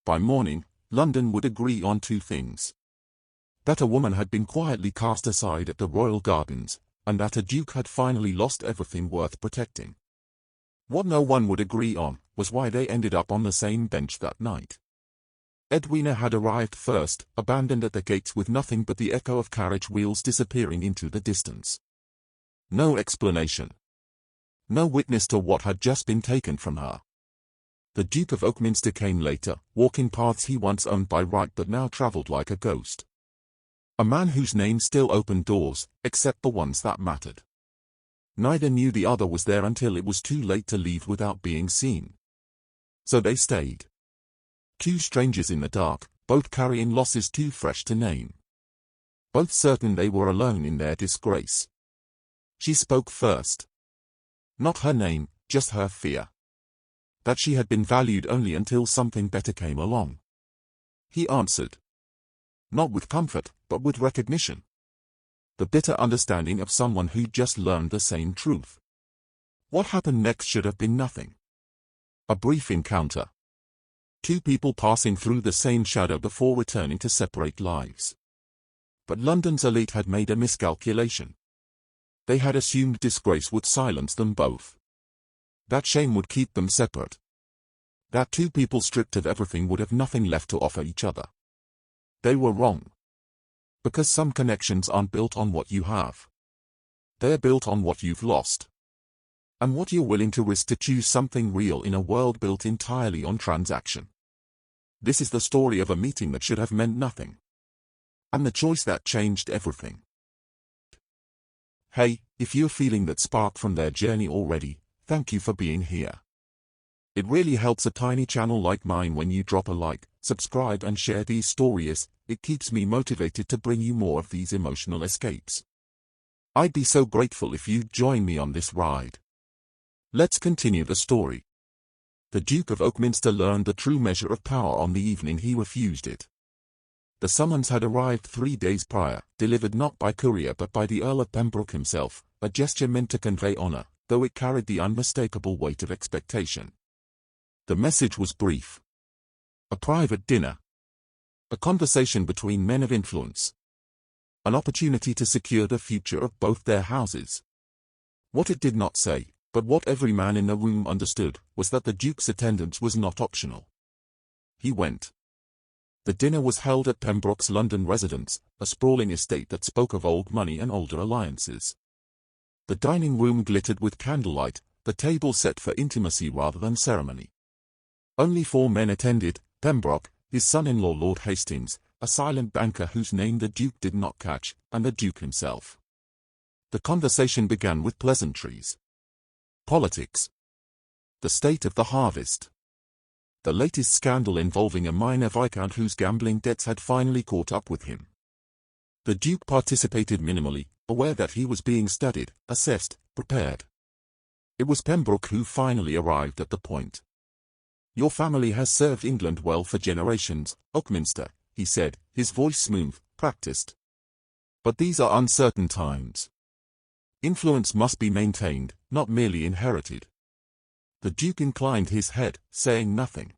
By morning, London would agree on two things: that a woman had been quietly cast aside at the royal gardens, and that a duke had finally lost everything worth protecting. What no one would agree on was why they ended up on the same bench that night. Edwina had arrived first, abandoned at the gates with nothing but the echo of carriage wheels disappearing into the distance. No explanation. No witness to what had just been taken from her. The Duke of Oakminster came later, walking paths he once owned by right but now travelled like a ghost. A man whose name still opened doors, except the ones that mattered. Neither knew the other was there until it was too late to leave without being seen. So they stayed. Two strangers in the dark, both carrying losses too fresh to name. Both certain they were alone in their disgrace. She spoke first. Not her name, just her fear. That she had been valued only until something better came along. He answered. Not with comfort, but with recognition. The bitter understanding of someone who'd just learned the same truth. What happened next should have been nothing. A brief encounter. Two people passing through the same shadow before returning to separate lives. But London's elite had made a miscalculation. They had assumed disgrace would silence them both. That shame would keep them separate. That two people stripped of everything would have nothing left to offer each other. They were wrong. Because some connections aren't built on what you have. They're built on what you've lost. And what you're willing to risk to choose something real in a world built entirely on transaction. This is the story of a meeting that should have meant nothing. And the choice that changed everything. Hey, if you're feeling that spark from their journey already, thank you for being here. It really helps a tiny channel like mine when you drop a like, subscribe and share these stories. It keeps me motivated to bring you more of these emotional escapes. I'd be so grateful if you'd join me on this ride. Let's continue the story. The Duke of Oakminster learned the true measure of power on the evening he refused it. The summons had arrived 3 days prior, delivered not by courier but by the Earl of Pembroke himself, a gesture meant to convey honour, though it carried the unmistakable weight of expectation. The message was brief. A private dinner. A conversation between men of influence. An opportunity to secure the future of both their houses. What it did not say, but what every man in the room understood, was that the Duke's attendance was not optional. He went. The dinner was held at Pembroke's London residence, a sprawling estate that spoke of old money and older alliances. The dining room glittered with candlelight, the table set for intimacy rather than ceremony. Only 4 men attended: Pembroke, his son-in-law Lord Hastings, a silent banker whose name the Duke did not catch, and the Duke himself. The conversation began with pleasantries. Politics. The state of the harvest. The latest scandal involving a minor viscount whose gambling debts had finally caught up with him. The Duke participated minimally, aware that he was being studied, assessed, prepared. It was Pembroke who finally arrived at the point. Your family has served England well for generations, Oakminster, he said, his voice smooth, practiced. But these are uncertain times. Influence must be maintained, not merely inherited. The Duke inclined his head, saying nothing.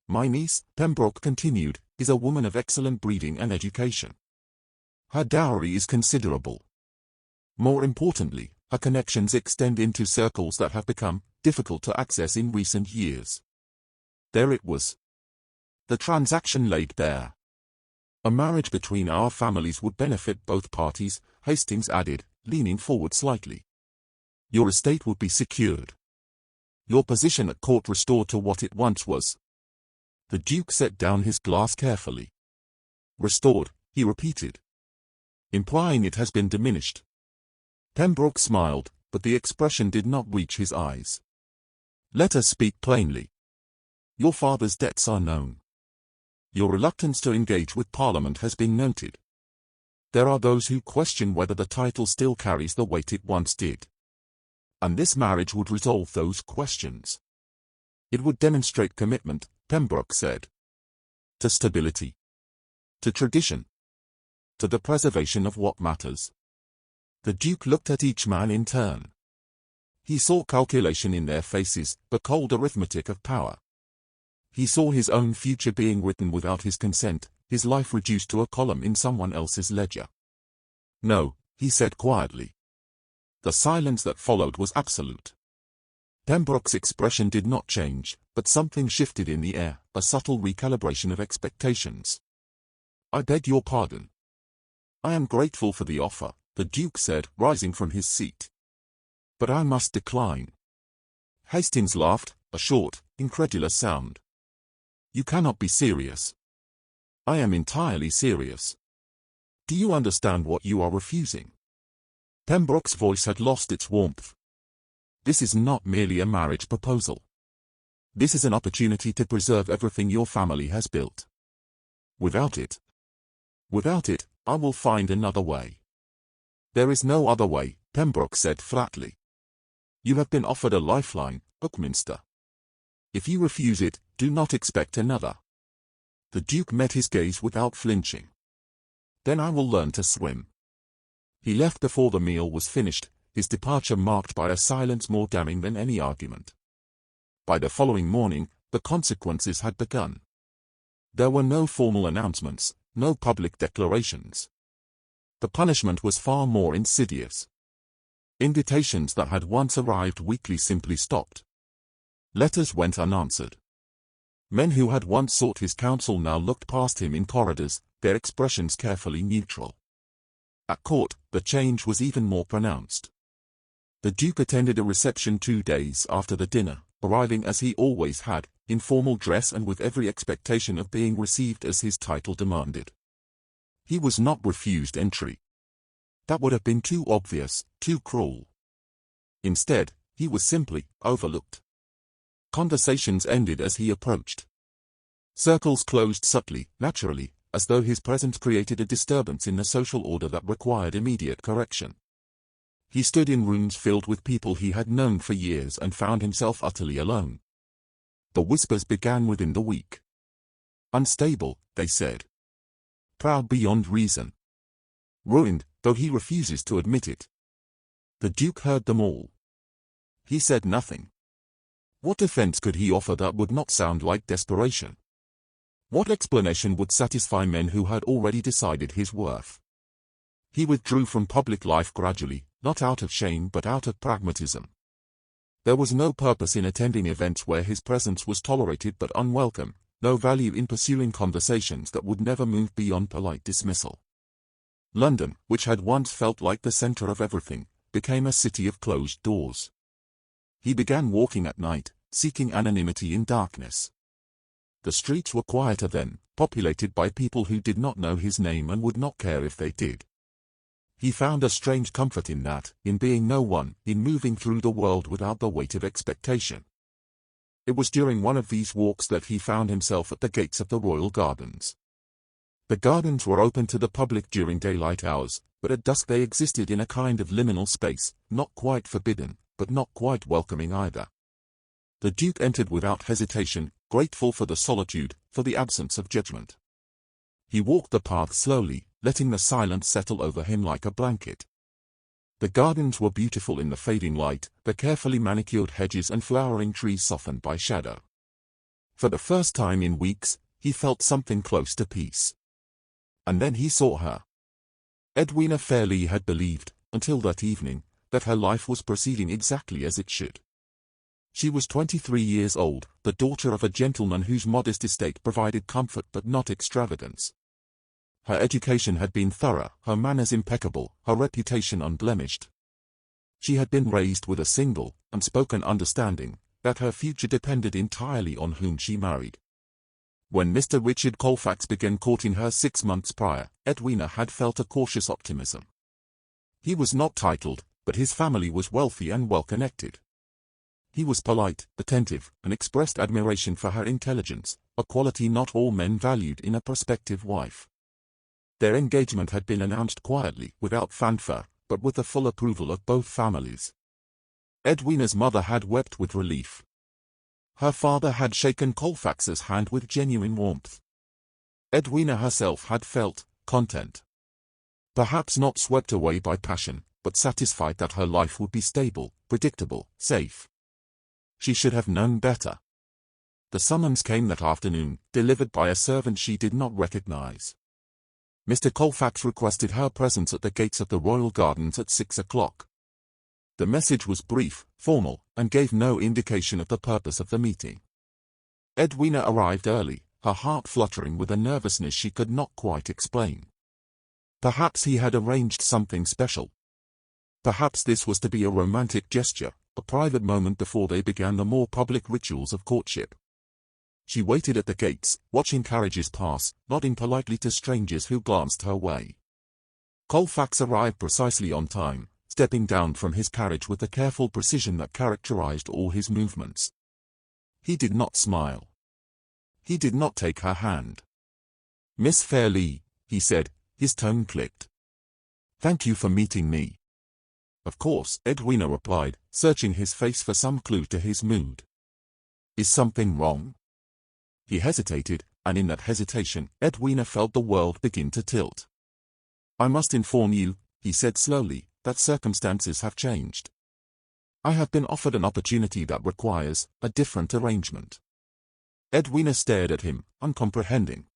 My niece, Pembroke continued, is a woman of excellent breeding and education. Her dowry is considerable. More importantly, her connections extend into circles that have become difficult to access in recent years. There it was. The transaction laid bare. A marriage between our families would benefit both parties, Hastings added, leaning forward slightly. Your estate would be secured. Your position at court restored to what it once was. The Duke set down his glass carefully. Restored, he repeated. Implying it has been diminished. Pembroke smiled, but the expression did not reach his eyes. Let us speak plainly. Your father's debts are known. Your reluctance to engage with Parliament has been noted. There are those who question whether the title still carries the weight it once did. And this marriage would resolve those questions. It would demonstrate commitment, Pembroke said. To stability. To tradition. To the preservation of what matters. The Duke looked at each man in turn. He saw calculation in their faces, the cold arithmetic of power. He saw his own future being written without his consent, his life reduced to a column in someone else's ledger. "No," he said quietly. The silence that followed was absolute. Pembroke's expression did not change, but something shifted in the air, a subtle recalibration of expectations. "I beg your pardon." "I am grateful for the offer," the Duke said, rising from his seat. "But I must decline." Hastings laughed, a short, incredulous sound. "You cannot be serious." "I am entirely serious. Do you understand what you are refusing?" Pembroke's voice had lost its warmth. "This is not merely a marriage proposal. This is an opportunity to preserve everything your family has built. Without it, I will find another way." "There is no other way," Pembroke said flatly. "You have been offered a lifeline, Buckminster. If you refuse it, do not expect another." The Duke met his gaze without flinching. "Then I will learn to swim." He left before the meal was finished, his departure marked by a silence more damning than any argument. By the following morning, the consequences had begun. There were no formal announcements, no public declarations. The punishment was far more insidious. Invitations that had once arrived weekly simply stopped. Letters went unanswered. Men who had once sought his counsel now looked past him in corridors, their expressions carefully neutral. At court, the change was even more pronounced. The Duke attended a reception 2 days after the dinner, arriving as he always had, in formal dress and with every expectation of being received as his title demanded. He was not refused entry. That would have been too obvious, too cruel. Instead, he was simply overlooked. Conversations ended as he approached. Circles closed subtly, naturally, as though his presence created a disturbance in the social order that required immediate correction. He stood in rooms filled with people he had known for years and found himself utterly alone. The whispers began within the week. "Unstable," they said. "Proud beyond reason. Ruined, though he refuses to admit it." The Duke heard them all. He said nothing. What defense could he offer that would not sound like desperation? What explanation would satisfy men who had already decided his worth? He withdrew from public life gradually, not out of shame but out of pragmatism. There was no purpose in attending events where his presence was tolerated but unwelcome, no value in pursuing conversations that would never move beyond polite dismissal. London, which had once felt like the center of everything, became a city of closed doors. He began walking at night, seeking anonymity in darkness. The streets were quieter then, populated by people who did not know his name and would not care if they did. He found a strange comfort in that, in being no one, in moving through the world without the weight of expectation. It was during one of these walks that he found himself at the gates of the royal gardens. The gardens were open to the public during daylight hours, but at dusk they existed in a kind of liminal space, not quite forbidden, but not quite welcoming either. The Duke entered without hesitation, grateful for the solitude, for the absence of judgment. He walked the path slowly, letting the silence settle over him like a blanket. The gardens were beautiful in the fading light, the carefully manicured hedges and flowering trees softened by shadow. For the first time in weeks, he felt something close to peace. And then he saw her. Edwina Fairley had believed, until that evening, that her life was proceeding exactly as it should. She was 23 years old, the daughter of a gentleman whose modest estate provided comfort but not extravagance. Her education had been thorough, her manners impeccable, her reputation unblemished. She had been raised with a single, unspoken understanding, that her future depended entirely on whom she married. When Mr. Richard Colfax began courting her 6 months prior, Edwina had felt a cautious optimism. He was not titled, but his family was wealthy and well-connected. He was polite, attentive, and expressed admiration for her intelligence, a quality not all men valued in a prospective wife. Their engagement had been announced quietly, without fanfare, but with the full approval of both families. Edwina's mother had wept with relief. Her father had shaken Colfax's hand with genuine warmth. Edwina herself had felt content. Perhaps not swept away by passion, but satisfied that her life would be stable, predictable, safe. She should have known better. The summons came that afternoon, delivered by a servant she did not recognize. Mr. Colfax requested her presence at the gates of the royal gardens at 6 o'clock. The message was brief, formal, and gave no indication of the purpose of the meeting. Edwina arrived early, her heart fluttering with a nervousness she could not quite explain. Perhaps he had arranged something special. Perhaps this was to be a romantic gesture, a private moment before they began the more public rituals of courtship. She waited at the gates, watching carriages pass, nodding politely to strangers who glanced her way. Colfax arrived precisely on time, stepping down from his carriage with the careful precision that characterized all his movements. He did not smile. He did not take her hand. "Miss Fairley," he said, his tone clicked. "Thank you for meeting me." "Of course," Edwina replied, searching his face for some clue to his mood. "Is something wrong?" He hesitated, and in that hesitation, Edwina felt the world begin to tilt. "I must inform you," he said slowly, "that circumstances have changed. I have been offered an opportunity that requires a different arrangement." Edwina stared at him, uncomprehending.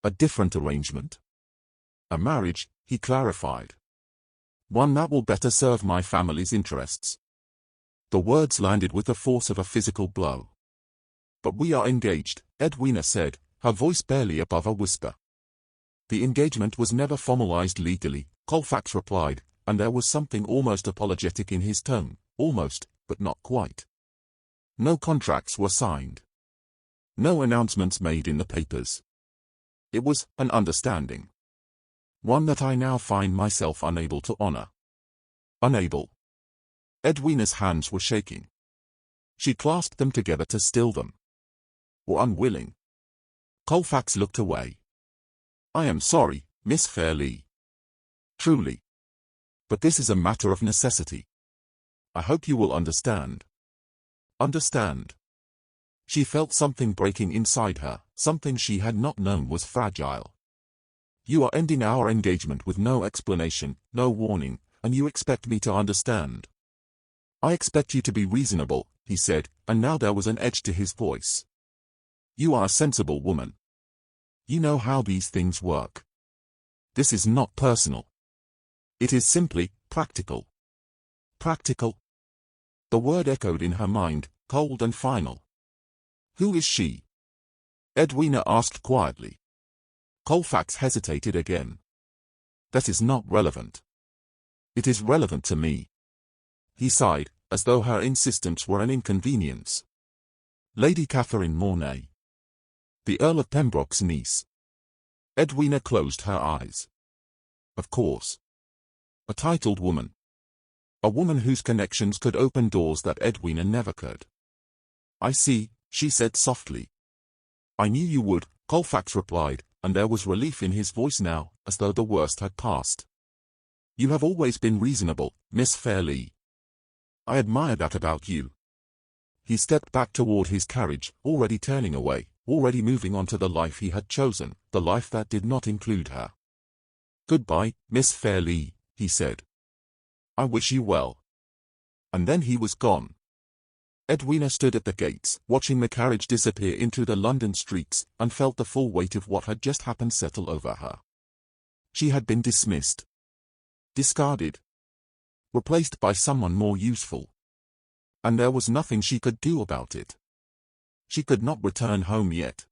"A different arrangement?" "A marriage," he clarified. "One that will better serve my family's interests." The words landed with the force of a physical blow. "But we are engaged," Edwina said, her voice barely above a whisper. "The engagement was never formalized legally," Colfax replied, and there was something almost apologetic in his tone, almost, but not quite. "No contracts were signed. No announcements made in the papers. It was an understanding. One that I now find myself unable to honor." "Unable?" Edwina's hands were shaking. She clasped them together to still them. "Or unwilling?" Colfax looked away. "I am sorry, Miss Fairley. Truly. But this is a matter of necessity. I hope you will understand." Understand? She felt something breaking inside her, something she had not known was fragile. "You are ending our engagement with no explanation, no warning, and you expect me to understand." "I expect you to be reasonable," he said, and now there was an edge to his voice. "You are a sensible woman. You know how these things work. This is not personal. It is simply practical." Practical? The word echoed in her mind, cold and final. "Who is she?" Edwina asked quietly. Colfax hesitated again. "That is not relevant." "It is relevant to me." He sighed, as though her insistence were an inconvenience. "Lady Catherine Mornay. The Earl of Pembroke's niece." Edwina closed her eyes. Of course. A titled woman. A woman whose connections could open doors that Edwina never could. "I see," she said softly. "I knew you would," Colfax replied, and there was relief in his voice now, as though the worst had passed. "You have always been reasonable, Miss Fairley. I admire that about you." He stepped back toward his carriage, already turning away, already moving on to the life he had chosen, the life that did not include her. "Goodbye, Miss Fairley," he said. "I wish you well." And then he was gone. Edwina stood at the gates, watching the carriage disappear into the London streets, and felt the full weight of what had just happened settle over her. She had been dismissed. Discarded. Replaced by someone more useful. And there was nothing she could do about it. She could not return home yet.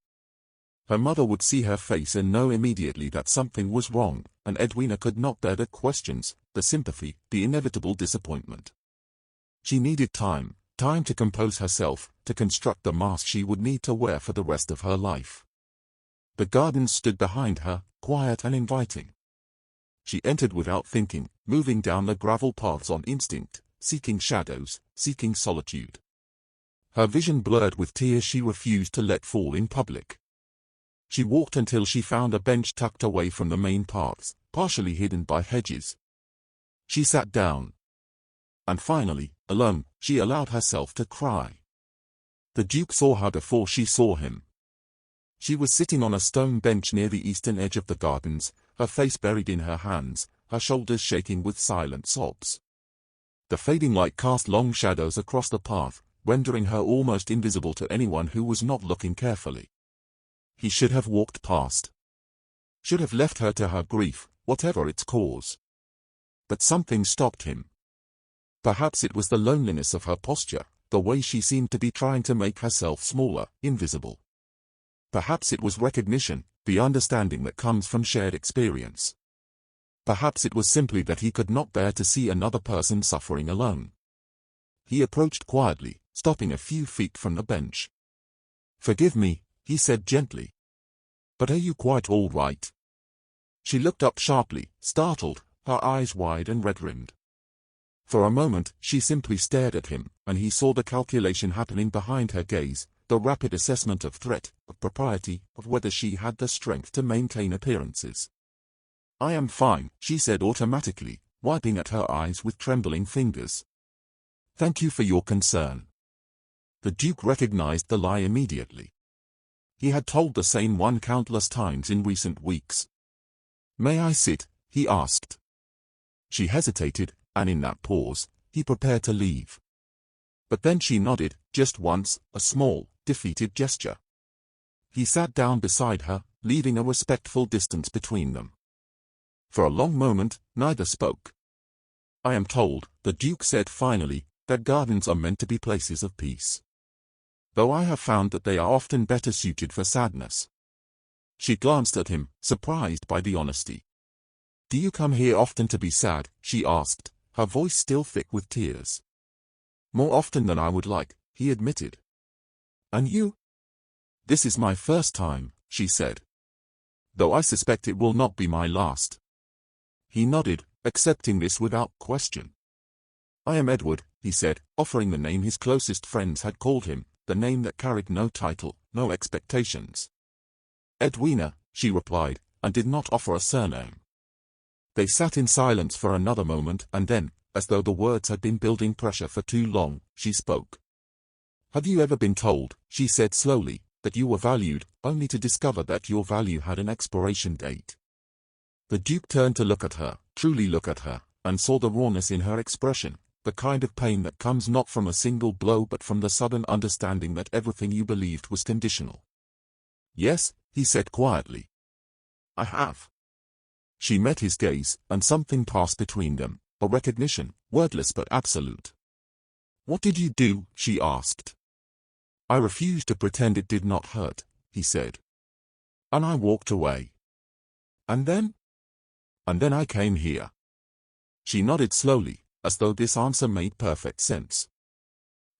Her mother would see her face and know immediately that something was wrong, and Edwina could not bear the questions, the sympathy, the inevitable disappointment. She needed time to compose herself, to construct the mask she would need to wear for the rest of her life. The gardens stood behind her, quiet and inviting. She entered without thinking, moving down the gravel paths on instinct, seeking shadows, seeking solitude. Her vision blurred with tears she refused to let fall in public. She walked until she found a bench tucked away from the main paths, partially hidden by hedges. She sat down. And finally, alone, she allowed herself to cry. The Duke saw her before she saw him. She was sitting on a stone bench near the eastern edge of the gardens, her face buried in her hands, her shoulders shaking with silent sobs. The fading light cast long shadows across the path, rendering her almost invisible to anyone who was not looking carefully. He should have walked past. Should have left her to her grief, whatever its cause. But something stopped him. Perhaps it was the loneliness of her posture, the way she seemed to be trying to make herself smaller, invisible. Perhaps it was recognition, the understanding that comes from shared experience. Perhaps it was simply that he could not bear to see another person suffering alone. He approached quietly, stopping a few feet from the bench. "Forgive me," he said gently. "But are you quite all right?" She looked up sharply, startled, her eyes wide and red-rimmed. For a moment, she simply stared at him, and he saw the calculation happening behind her gaze, the rapid assessment of threat, of propriety, of whether she had the strength to maintain appearances. "I am fine," she said automatically, wiping at her eyes with trembling fingers. "Thank you for your concern." The Duke recognized the lie immediately. He had told the same one countless times in recent weeks. "May I sit?" he asked. She hesitated, and in that pause, he prepared to leave. But then she nodded, just once, a small, defeated gesture. He sat down beside her, leaving a respectful distance between them. For a long moment, neither spoke. "I am told," the Duke said finally, "that gardens are meant to be places of peace. Though I have found that they are often better suited for sadness." She glanced at him, surprised by the honesty. "Do you come here often to be sad?" she asked, her voice still thick with tears. "More often than I would like," he admitted. "And you?" "This is my first time," she said. "Though I suspect it will not be my last." He nodded, accepting this without question. "I am Edward," he said, offering the name his closest friends had called him, the name that carried no title, no expectations. "Edwina," she replied, and did not offer a surname. They sat in silence for another moment, and then, as though the words had been building pressure for too long, she spoke. "Have you ever been told," she said slowly, "that you were valued, only to discover that your value had an expiration date?" The Duke turned to look at her, truly look at her, and saw the rawness in her expression, the kind of pain that comes not from a single blow but from the sudden understanding that everything you believed was conditional. "Yes," he said quietly. "I have." She met his gaze, and something passed between them, a recognition, wordless but absolute. "What did you do?" she asked. "I refused to pretend it did not hurt," he said. "And I walked away." "And then?" "And then I came here." She nodded slowly, as though this answer made perfect sense.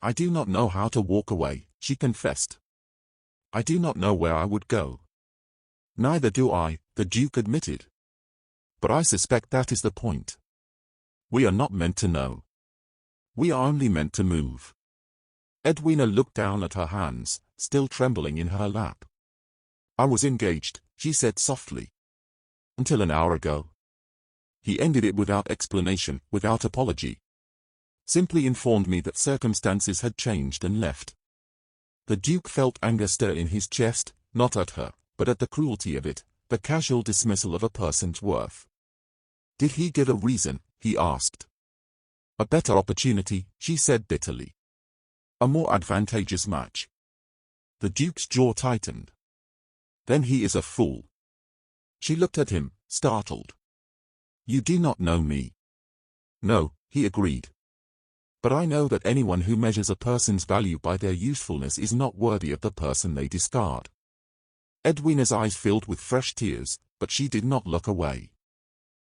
"I do not know how to walk away," she confessed. "I do not know where I would go." "Neither do I," the Duke admitted. "But I suspect that is the point. We are not meant to know. We are only meant to move." Edwina looked down at her hands, still trembling in her lap. "I was engaged," she said softly. "Until an hour ago." He ended it without explanation, without apology. Simply informed me that circumstances had changed and left. The Duke felt anger stir in his chest, not at her, but at the cruelty of it, the casual dismissal of a person's worth. "Did he give a reason?" he asked. "A better opportunity," she said bitterly. "A more advantageous match." The Duke's jaw tightened. "Then he is a fool." She looked at him, startled. "You do not know me." "No," he agreed. "But I know that anyone who measures a person's value by their usefulness is not worthy of the person they discard." Edwina's eyes filled with fresh tears, but she did not look away.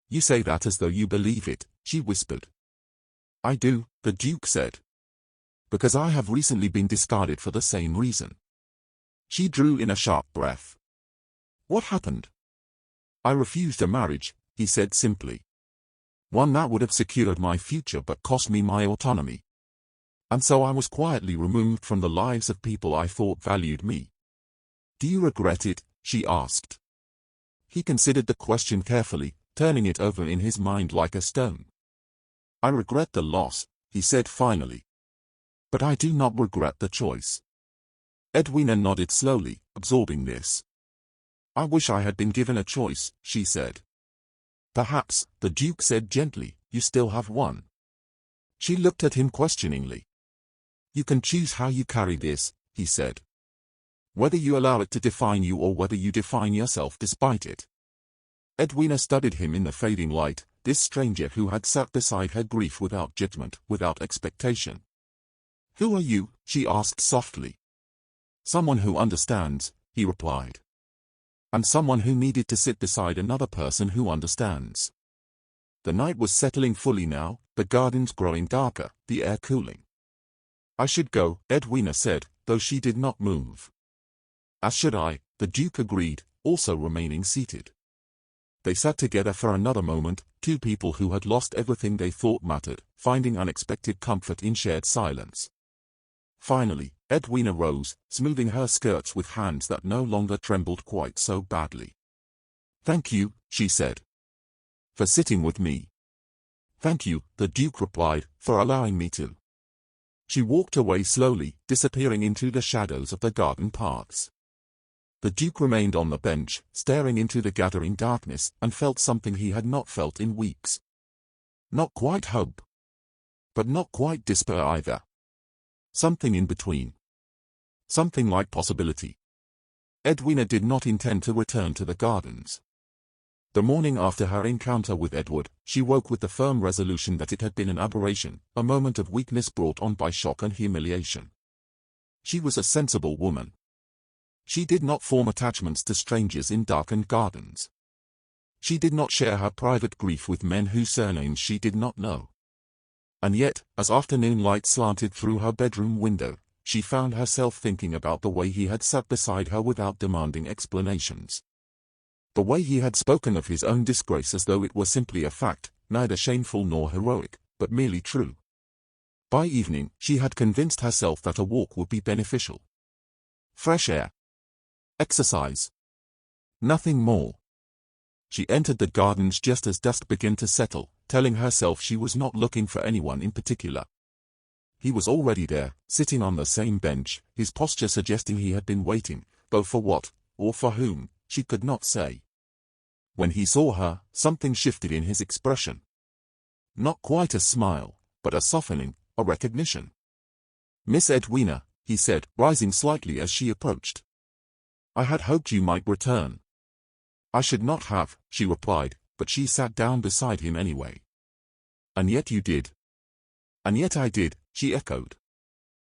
"You say that as though you believe it," she whispered. "I do," the Duke said. "Because I have recently been discarded for the same reason." She drew in a sharp breath. "What happened?" "I refused a marriage," he said simply. "One that would have secured my future but cost me my autonomy. And so I was quietly removed from the lives of people I thought valued me." "Do you regret it?" she asked. He considered the question carefully, turning it over in his mind like a stone. "I regret the loss," he said finally. "But I do not regret the choice." Edwina nodded slowly, absorbing this. "I wish I had been given a choice," she said. "Perhaps," the Duke said gently, "you still have one." She looked at him questioningly. You can choose how you carry this, he said. Whether you allow it to define you or whether you define yourself despite it. Edwina studied him in the fading light, this stranger who had sat beside her grief without judgment, without expectation. Who are you? She asked softly. Someone who understands, he replied. And someone who needed to sit beside another person who understands. The night was settling fully now, the gardens growing darker, the air cooling. I should go, Edwina said, though she did not move. As should I, the Duke agreed, also remaining seated. They sat together for another moment, two people who had lost everything they thought mattered, finding unexpected comfort in shared silence. Finally, Edwina rose, smoothing her skirts with hands that no longer trembled quite so badly. Thank you, she said. For sitting with me. Thank you, the Duke replied, for allowing me to. She walked away slowly, disappearing into the shadows of the garden paths. The Duke remained on the bench, staring into the gathering darkness, and felt something he had not felt in weeks. Not quite hope. But not quite despair either. Something in between. Something like possibility. Edwina did not intend to return to the gardens. The morning after her encounter with Edward, she woke with the firm resolution that it had been an aberration, a moment of weakness brought on by shock and humiliation. She was a sensible woman. She did not form attachments to strangers in darkened gardens. She did not share her private grief with men whose surnames she did not know. And yet, as afternoon light slanted through her bedroom window, she found herself thinking about the way he had sat beside her without demanding explanations. The way he had spoken of his own disgrace as though it were simply a fact, neither shameful nor heroic, but merely true. By evening, she had convinced herself that a walk would be beneficial. Fresh air. Exercise. Nothing more. She entered the gardens just as dusk began to settle, telling herself she was not looking for anyone in particular. He was already there, sitting on the same bench, his posture suggesting he had been waiting, though for what, or for whom, she could not say. When he saw her, something shifted in his expression. Not quite a smile, but a softening, a recognition. Miss Edwina, he said, rising slightly as she approached. I had hoped you might return. I should not have, she replied, but she sat down beside him anyway. And yet you did. And yet I did, she echoed.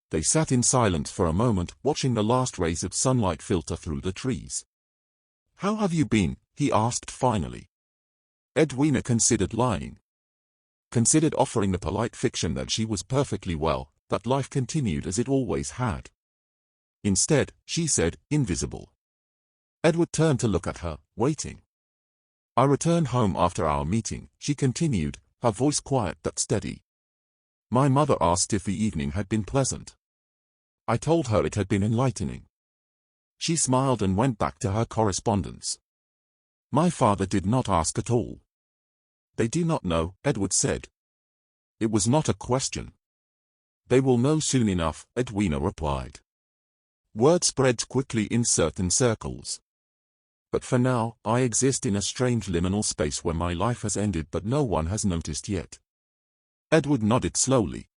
They sat in silence for a moment, watching the last rays of sunlight filter through the trees. How have you been? He asked finally. Edwina considered lying. Considered offering the polite fiction that she was perfectly well, that life continued as it always had. Instead, she said, invisible. Edward turned to look at her, waiting. I returned home after our meeting, she continued, her voice quiet but steady. My mother asked if the evening had been pleasant. I told her it had been enlightening. She smiled and went back to her correspondence. My father did not ask at all. They do not know, Edward said. It was not a question. They will know soon enough, Edwina replied. Word spreads quickly in certain circles. But for now, I exist in a strange liminal space where my life has ended but no one has noticed yet. Edward nodded slowly.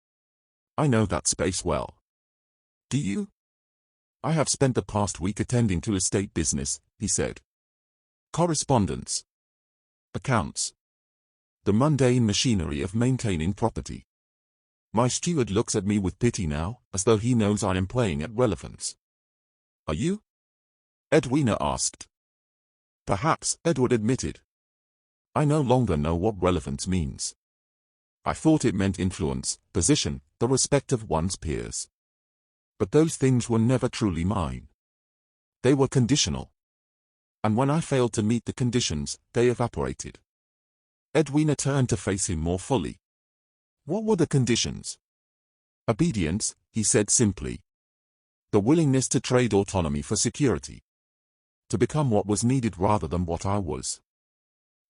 I know that space well. Do you? I have spent the past week attending to estate business, he said. Correspondence. Accounts. The mundane machinery of maintaining property. My steward looks at me with pity now, as though he knows I am playing at relevance. Are you? Edwina asked. Perhaps, Edward admitted. I no longer know what relevance means. I thought it meant influence, position, the respect of one's peers. But those things were never truly mine. They were conditional. And when I failed to meet the conditions, they evaporated. Edwina turned to face him more fully. What were the conditions? Obedience, he said simply. The willingness to trade autonomy for security. To become what was needed rather than what I was.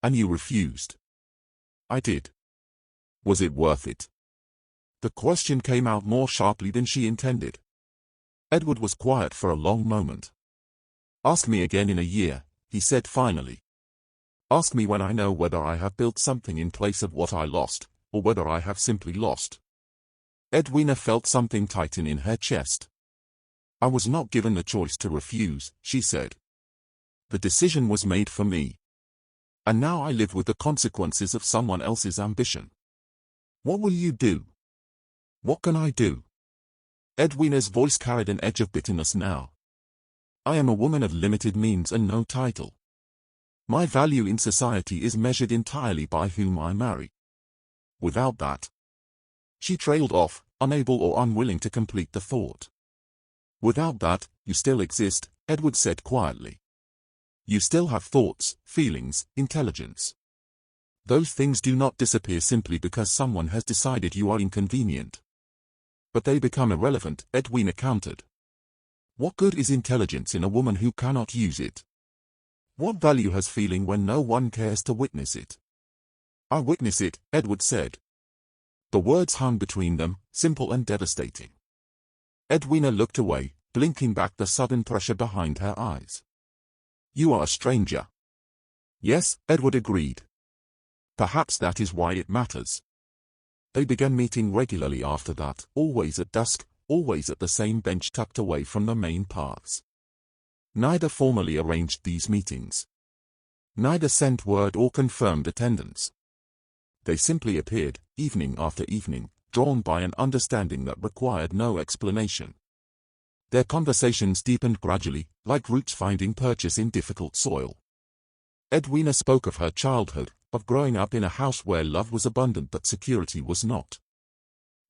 And you refused. I did. Was it worth it? The question came out more sharply than she intended. Edward was quiet for a long moment. Ask me again in a year, he said finally. Ask me when I know whether I have built something in place of what I lost, or whether I have simply lost. Edwina felt something tighten in her chest. I was not given the choice to refuse, she said. The decision was made for me. And now I live with the consequences of someone else's ambition. What will you do? What can I do? Edwina's voice carried an edge of bitterness now. I am a woman of limited means and no title. My value in society is measured entirely by whom I marry. Without that. She trailed off, unable or unwilling to complete the thought. Without that, you still exist, Edward said quietly. You still have thoughts, feelings, intelligence. Those things do not disappear simply because someone has decided you are inconvenient. But they become irrelevant, Edwina countered. What good is intelligence in a woman who cannot use it? What value has feeling when no one cares to witness it? I witness it, Edward said. The words hung between them, simple and devastating. Edwina looked away, blinking back the sudden pressure behind her eyes. You are a stranger. Yes, Edward agreed. Perhaps that is why it matters. They began meeting regularly after that, always at dusk, always at the same bench tucked away from the main paths. Neither formally arranged these meetings. Neither sent word or confirmed attendance. They simply appeared, evening after evening, drawn by an understanding that required no explanation. Their conversations deepened gradually, like roots finding purchase in difficult soil. Edwina spoke of her childhood, of growing up in a house where love was abundant but security was not.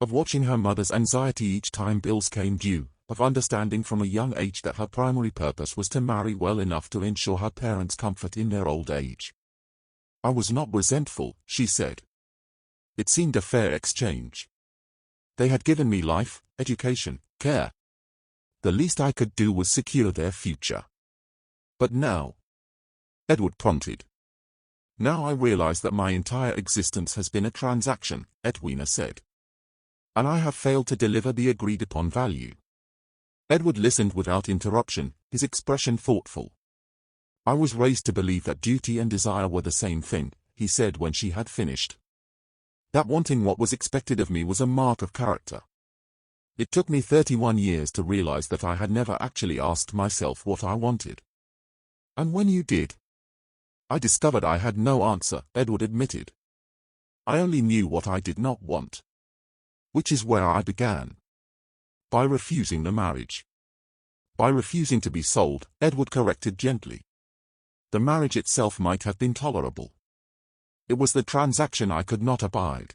Of watching her mother's anxiety each time bills came due, of understanding from a young age that her primary purpose was to marry well enough to ensure her parents' comfort in their old age. I was not resentful, she said. It seemed a fair exchange. They had given me life, education, care. The least I could do was secure their future. But now, Edward prompted. Now I realize that my entire existence has been a transaction, Edwina said. And I have failed to deliver the agreed-upon value. Edward listened without interruption, his expression thoughtful. I was raised to believe that duty and desire were the same thing, he said when she had finished. That wanting what was expected of me was a mark of character. It took me 31 years to realize that I had never actually asked myself what I wanted. And when you did, I discovered I had no answer, Edward admitted. I only knew what I did not want. Which is where I began. By refusing the marriage. By refusing to be sold, Edward corrected gently. The marriage itself might have been tolerable. It was the transaction I could not abide.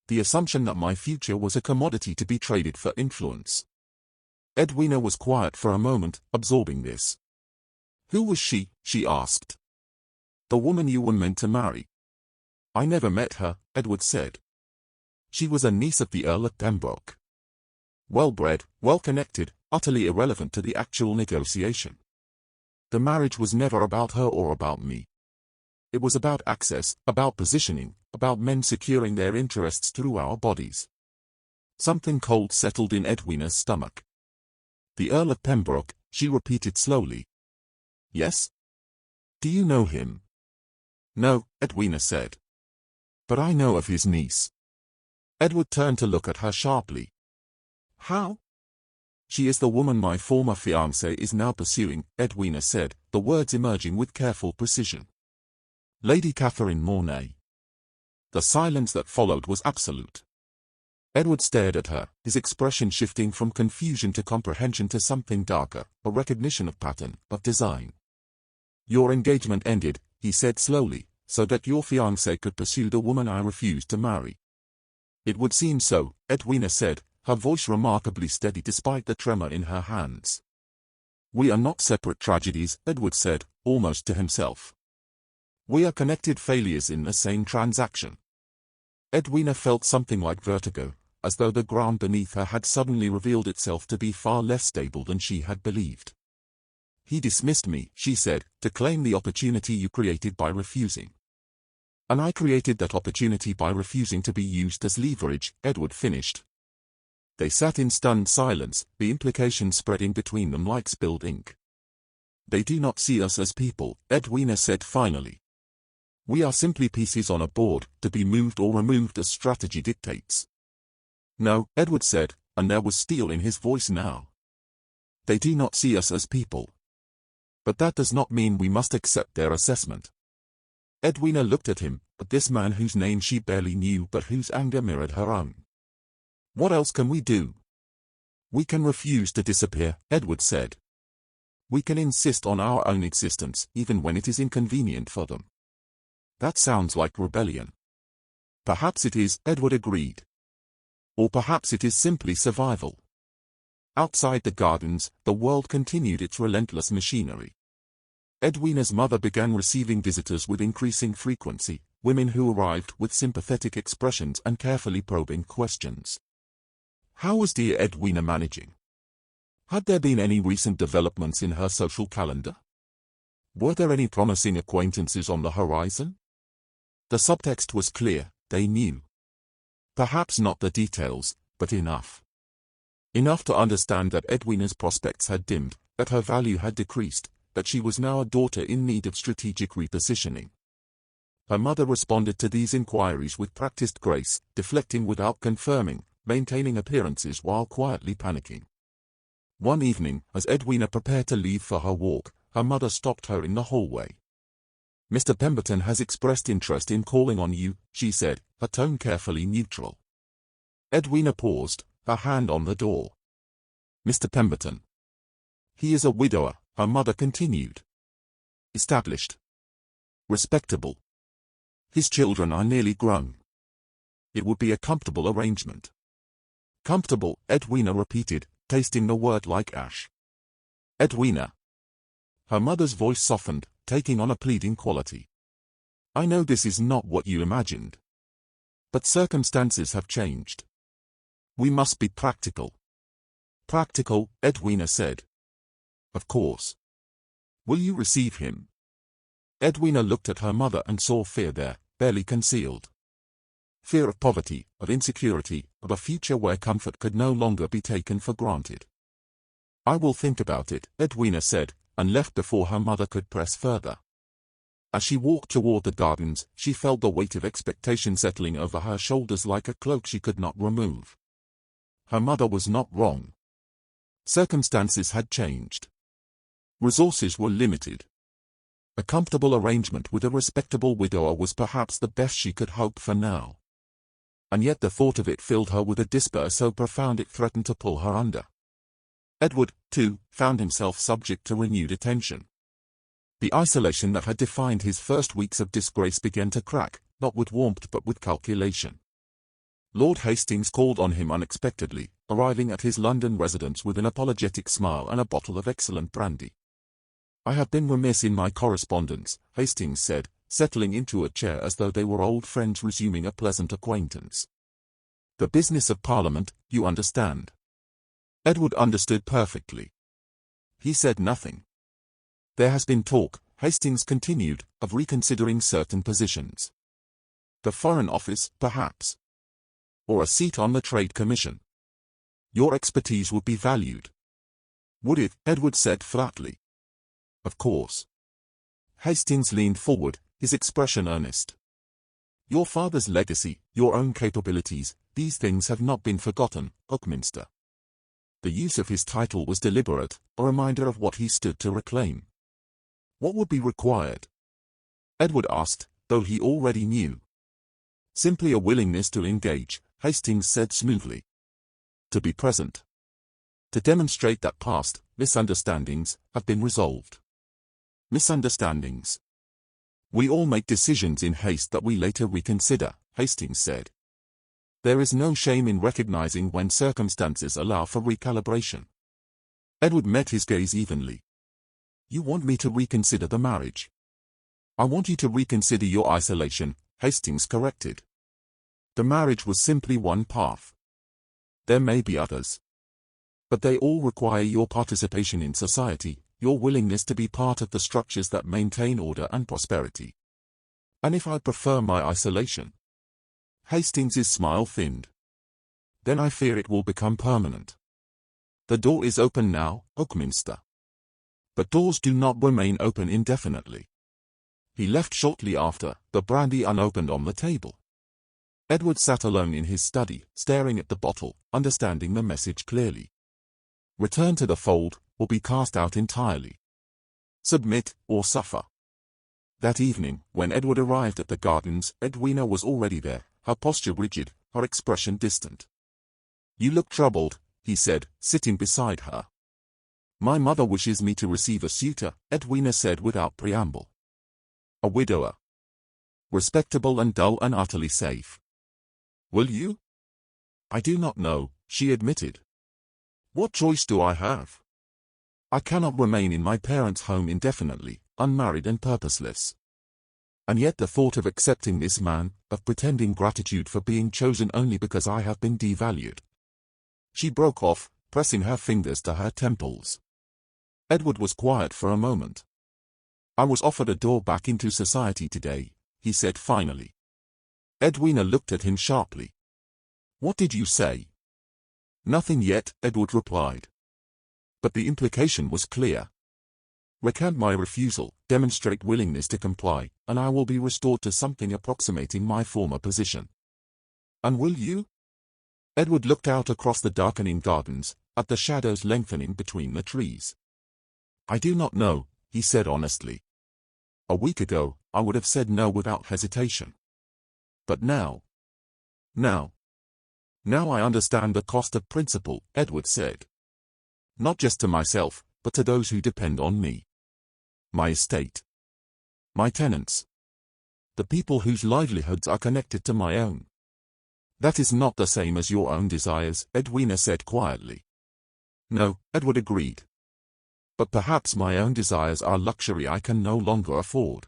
The assumption that my future was a commodity to be traded for influence. Edwina was quiet for a moment, absorbing this. Who was she? She asked. The woman you were meant to marry. I never met her, Edward said. She was a niece of the Earl of Pembroke. Well-bred, well-connected, utterly irrelevant to the actual negotiation. The marriage was never about her or about me. It was about access, about positioning, about men securing their interests through our bodies. Something cold settled in Edwina's stomach. The Earl of Pembroke, she repeated slowly. Yes? Do you know him? No, Edwina said. But I know of his niece. Edward turned to look at her sharply. How? She is the woman my former fiancé is now pursuing, Edwina said, the words emerging with careful precision. Lady Catherine Mornay. The silence that followed was absolute. Edward stared at her, his expression shifting from confusion to comprehension to something darker, a recognition of pattern, of design. Your engagement ended, he said slowly, so that your fiancé could pursue the woman I refused to marry. It would seem so, Edwina said, her voice remarkably steady despite the tremor in her hands. We are not separate tragedies, Edward said, almost to himself. We are connected failures in the same transaction. Edwina felt something like vertigo, as though the ground beneath her had suddenly revealed itself to be far less stable than she had believed. He dismissed me, she said, to claim the opportunity you created by refusing. And I created that opportunity by refusing to be used as leverage, Edward finished. They sat in stunned silence, the implications spreading between them like spilled ink. They do not see us as people, Edwina said finally. We are simply pieces on a board, to be moved or removed as strategy dictates. No, Edward said, and there was steel in his voice now. They do not see us as people. But that does not mean we must accept their assessment. Edwina looked at him, at this man whose name she barely knew but whose anger mirrored her own. What else can we do? We can refuse to disappear, Edward said. We can insist on our own existence, even when it is inconvenient for them. That sounds like rebellion. Perhaps it is, Edward agreed. Or perhaps it is simply survival. Outside the gardens, the world continued its relentless machinery. Edwina's mother began receiving visitors with increasing frequency, women who arrived with sympathetic expressions and carefully probing questions. How was dear Edwina managing? Had there been any recent developments in her social calendar? Were there any promising acquaintances on the horizon? The subtext was clear, they knew. Perhaps not the details, but enough. Enough to understand that Edwina's prospects had dimmed, that her value had decreased, that she was now a daughter in need of strategic repositioning. Her mother responded to these inquiries with practiced grace, deflecting without confirming, maintaining appearances while quietly panicking. One evening, as Edwina prepared to leave for her walk, her mother stopped her in the hallway. Mr. Pemberton has expressed interest in calling on you, she said, her tone carefully neutral. Edwina paused, her hand on the door. Mr. Pemberton. He is a widower, her mother continued. Established. Respectable. His children are nearly grown. It would be a comfortable arrangement. Comfortable, Edwina repeated, tasting the word like ash. Edwina. Her mother's voice softened, taking on a pleading quality. I know this is not what you imagined. But circumstances have changed. We must be practical. Practical, Edwina said. Of course. Will you receive him? Edwina looked at her mother and saw fear there, barely concealed. Fear of poverty, of insecurity, of a future where comfort could no longer be taken for granted. I will think about it, Edwina said, and left before her mother could press further. As she walked toward the gardens, she felt the weight of expectation settling over her shoulders like a cloak she could not remove. Her mother was not wrong. Circumstances had changed. Resources were limited. A comfortable arrangement with a respectable widower was perhaps the best she could hope for now. And yet the thought of it filled her with a despair so profound it threatened to pull her under. Edward, too, found himself subject to renewed attention. The isolation that had defined his first weeks of disgrace began to crack, not with warmth but with calculation. Lord Hastings called on him unexpectedly, arriving at his London residence with an apologetic smile and a bottle of excellent brandy. I have been remiss in my correspondence, Hastings said, settling into a chair as though they were old friends resuming a pleasant acquaintance. The business of Parliament, you understand. Edward understood perfectly. He said nothing. There has been talk, Hastings continued, of reconsidering certain positions. The Foreign Office, perhaps. Or a seat on the Trade Commission. Your expertise would be valued. Would it? Edward said flatly. Of course. Hastings leaned forward, his expression earnest. Your father's legacy, your own capabilities, these things have not been forgotten, Buckminster. The use of his title was deliberate, a reminder of what he stood to reclaim. What would be required? Edward asked, though he already knew. Simply a willingness to engage, Hastings said smoothly. To be present. To demonstrate that past misunderstandings have been resolved. Misunderstandings. We all make decisions in haste that we later reconsider, Hastings said. There is no shame in recognizing when circumstances allow for recalibration. Edward met his gaze evenly. You want me to reconsider the marriage? I want you to reconsider your isolation, Hastings corrected. The marriage was simply one path. There may be others. But they all require your participation in society, your willingness to be part of the structures that maintain order and prosperity. And if I prefer my isolation? Hastings's smile thinned. Then I fear it will become permanent. The door is open now, Buckminster. But doors do not remain open indefinitely. He left shortly after, the brandy unopened on the table. Edward sat alone in his study, staring at the bottle, understanding the message clearly. Return to the fold, or be cast out entirely. Submit, or suffer. That evening, when Edward arrived at the gardens, Edwina was already there, her posture rigid, her expression distant. You look troubled, he said, sitting beside her. My mother wishes me to receive a suitor, Edwina said without preamble. A widower. Respectable and dull and utterly safe. Will you? I do not know, she admitted. What choice do I have? I cannot remain in my parents' home indefinitely, unmarried and purposeless. And yet the thought of accepting this man, of pretending gratitude for being chosen only because I have been devalued. She broke off, pressing her fingers to her temples. Edward was quiet for a moment. I was offered a door back into society today, he said finally. Edwina looked at him sharply. What did you say? Nothing yet, Edward replied. But the implication was clear. Recant my refusal, demonstrate willingness to comply, and I will be restored to something approximating my former position. And will you? Edward looked out across the darkening gardens, at the shadows lengthening between the trees. I do not know, he said honestly. A week ago, I would have said no without hesitation. But now I understand the cost of principle, Edward said. Not just to myself, but to those who depend on me. My estate. My tenants. The people whose livelihoods are connected to my own. That is not the same as your own desires, Edwina said quietly. No, Edward agreed. But perhaps my own desires are luxury I can no longer afford.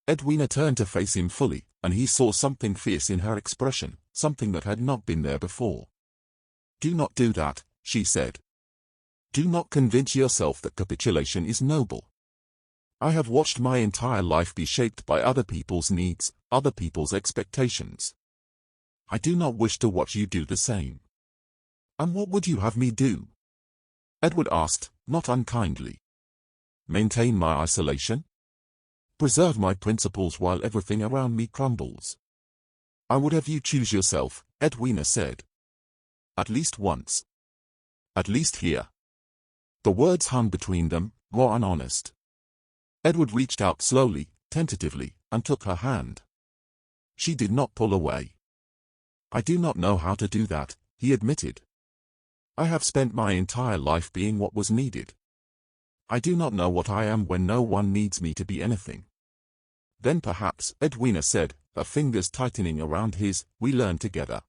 Edwina turned to face him fully, and he saw something fierce in her expression, something that had not been there before. Do not do that, she said. Do not convince yourself that capitulation is noble. I have watched my entire life be shaped by other people's needs, other people's expectations. I do not wish to watch you do the same. And what would you have me do? Edward asked, not unkindly. Maintain my isolation? Preserve my principles while everything around me crumbles? I would have you choose yourself, Edwina said. At least once. At least here. The words hung between them, raw and honest. Edward reached out slowly, tentatively, and took her hand. She did not pull away. I do not know how to do that, he admitted. I have spent my entire life being what was needed. I do not know what I am when no one needs me to be anything. Then perhaps, Edwina said, her fingers tightening around his, we learn together.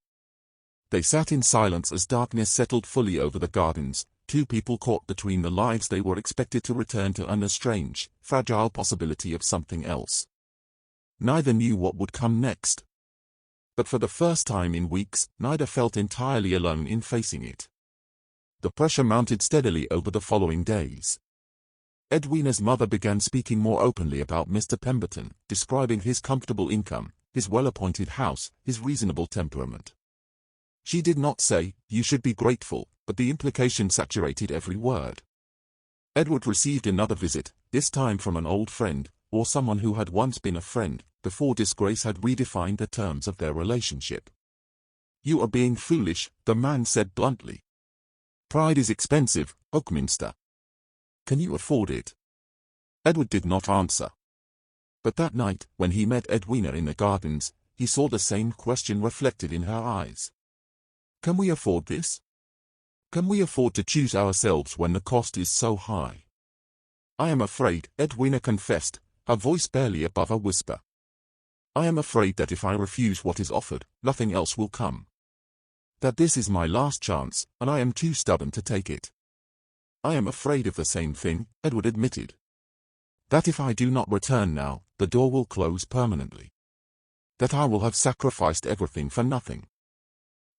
They sat in silence as darkness settled fully over the gardens, two people caught between the lives they were expected to return to and a strange, fragile possibility of something else. Neither knew what would come next. But for the first time in weeks, neither felt entirely alone in facing it. The pressure mounted steadily over the following days. Edwina's mother began speaking more openly about Mr. Pemberton, describing his comfortable income, his well-appointed house, his reasonable temperament. She did not say, you should be grateful, but the implication saturated every word. Edward received another visit, this time from an old friend, or someone who had once been a friend, before disgrace had redefined the terms of their relationship. You are being foolish, the man said bluntly. Pride is expensive, Oakminster. Can you afford it? Edward did not answer. But that night, when he met Edwina in the gardens, he saw the same question reflected in her eyes. Can we afford this? Can we afford to choose ourselves when the cost is so high? I am afraid, Edwina confessed, her voice barely above a whisper. I am afraid that if I refuse what is offered, nothing else will come. That this is my last chance, and I am too stubborn to take it. I am afraid of the same thing, Edward admitted. That if I do not return now, the door will close permanently. That I will have sacrificed everything for nothing.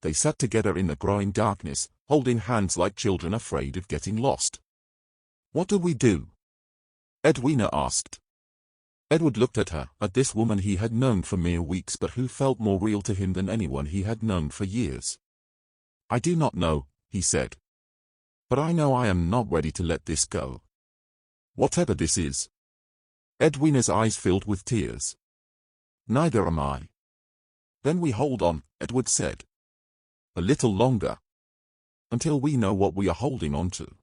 They sat together in the growing darkness, holding hands like children afraid of getting lost. What do we do? Edwina asked. Edward looked at her, at this woman he had known for mere weeks but who felt more real to him than anyone he had known for years. I do not know, he said. But I know I am not ready to let this go. Whatever this is. Edwina's eyes filled with tears. Neither am I. Then we hold on, Edward said. A little longer. Until we know what we are holding on to.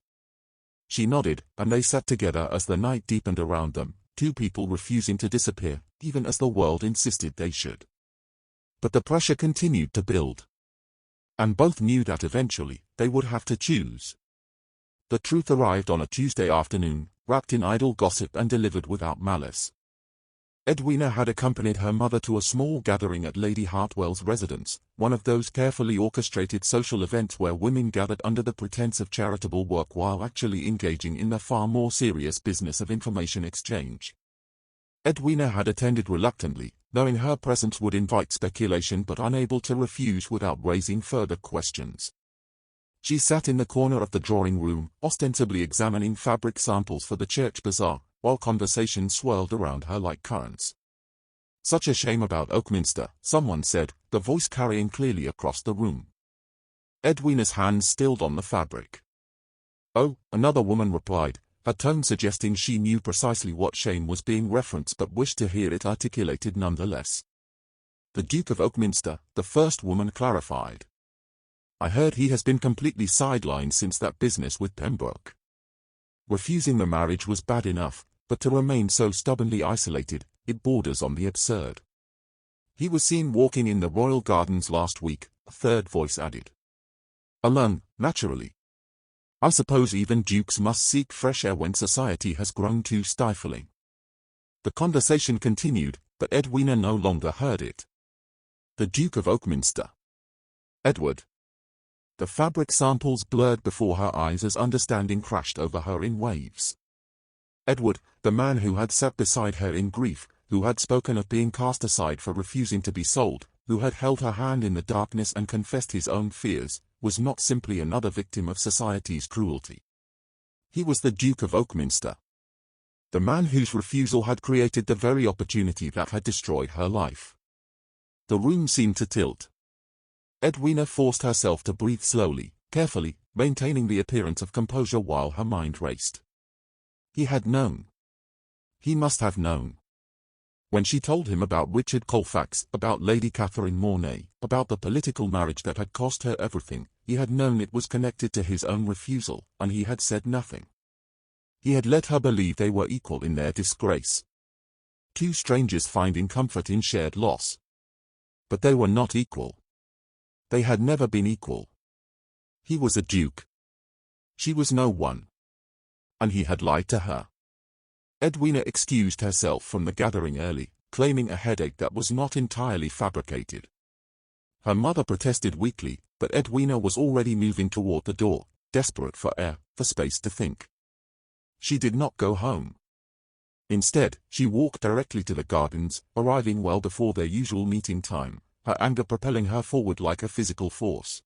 She nodded, and they sat together as the night deepened around them, two people refusing to disappear, even as the world insisted they should. But the pressure continued to build. And both knew that eventually, they would have to choose. The truth arrived on a Tuesday afternoon, wrapped in idle gossip and delivered without malice. Edwina had accompanied her mother to a small gathering at Lady Hartwell's residence, one of those carefully orchestrated social events where women gathered under the pretense of charitable work while actually engaging in the far more serious business of information exchange. Edwina had attended reluctantly, knowing her presence would invite speculation but unable to refuse without raising further questions. She sat in the corner of the drawing room, ostensibly examining fabric samples for the church bazaar, while conversation swirled around her like currents. Such a shame about Oakminster, someone said, the voice carrying clearly across the room. Edwina's hands stilled on the fabric. Oh, another woman replied, her tone suggesting she knew precisely what shame was being referenced but wished to hear it articulated nonetheless. The Duke of Oakminster, the first woman clarified. I heard he has been completely sidelined since that business with Pembroke. Refusing the marriage was bad enough, but to remain so stubbornly isolated, it borders on the absurd. He was seen walking in the royal gardens last week, a third voice added. Alone, naturally. I suppose even dukes must seek fresh air when society has grown too stifling. The conversation continued, but Edwina no longer heard it. The Duke of Oakminster. Edward. The fabric samples blurred before her eyes as understanding crashed over her in waves. Edward, the man who had sat beside her in grief, who had spoken of being cast aside for refusing to be sold, who had held her hand in the darkness and confessed his own fears, was not simply another victim of society's cruelty. He was the Duke of Oakminster. The man whose refusal had created the very opportunity that had destroyed her life. The room seemed to tilt. Edwina forced herself to breathe slowly, carefully, maintaining the appearance of composure while her mind raced. He had known. He must have known. When she told him about Richard Colfax, about Lady Catherine Mornay, about the political marriage that had cost her everything, he had known it was connected to his own refusal, and he had said nothing. He had let her believe they were equal in their disgrace. Two strangers finding comfort in shared loss. But they were not equal. They had never been equal. He was a duke. She was no one. And he had lied to her. Edwina excused herself from the gathering early, claiming a headache that was not entirely fabricated. Her mother protested weakly, but Edwina was already moving toward the door, desperate for air, for space to think. She did not go home. Instead, she walked directly to the gardens, arriving well before their usual meeting time, her anger propelling her forward like a physical force.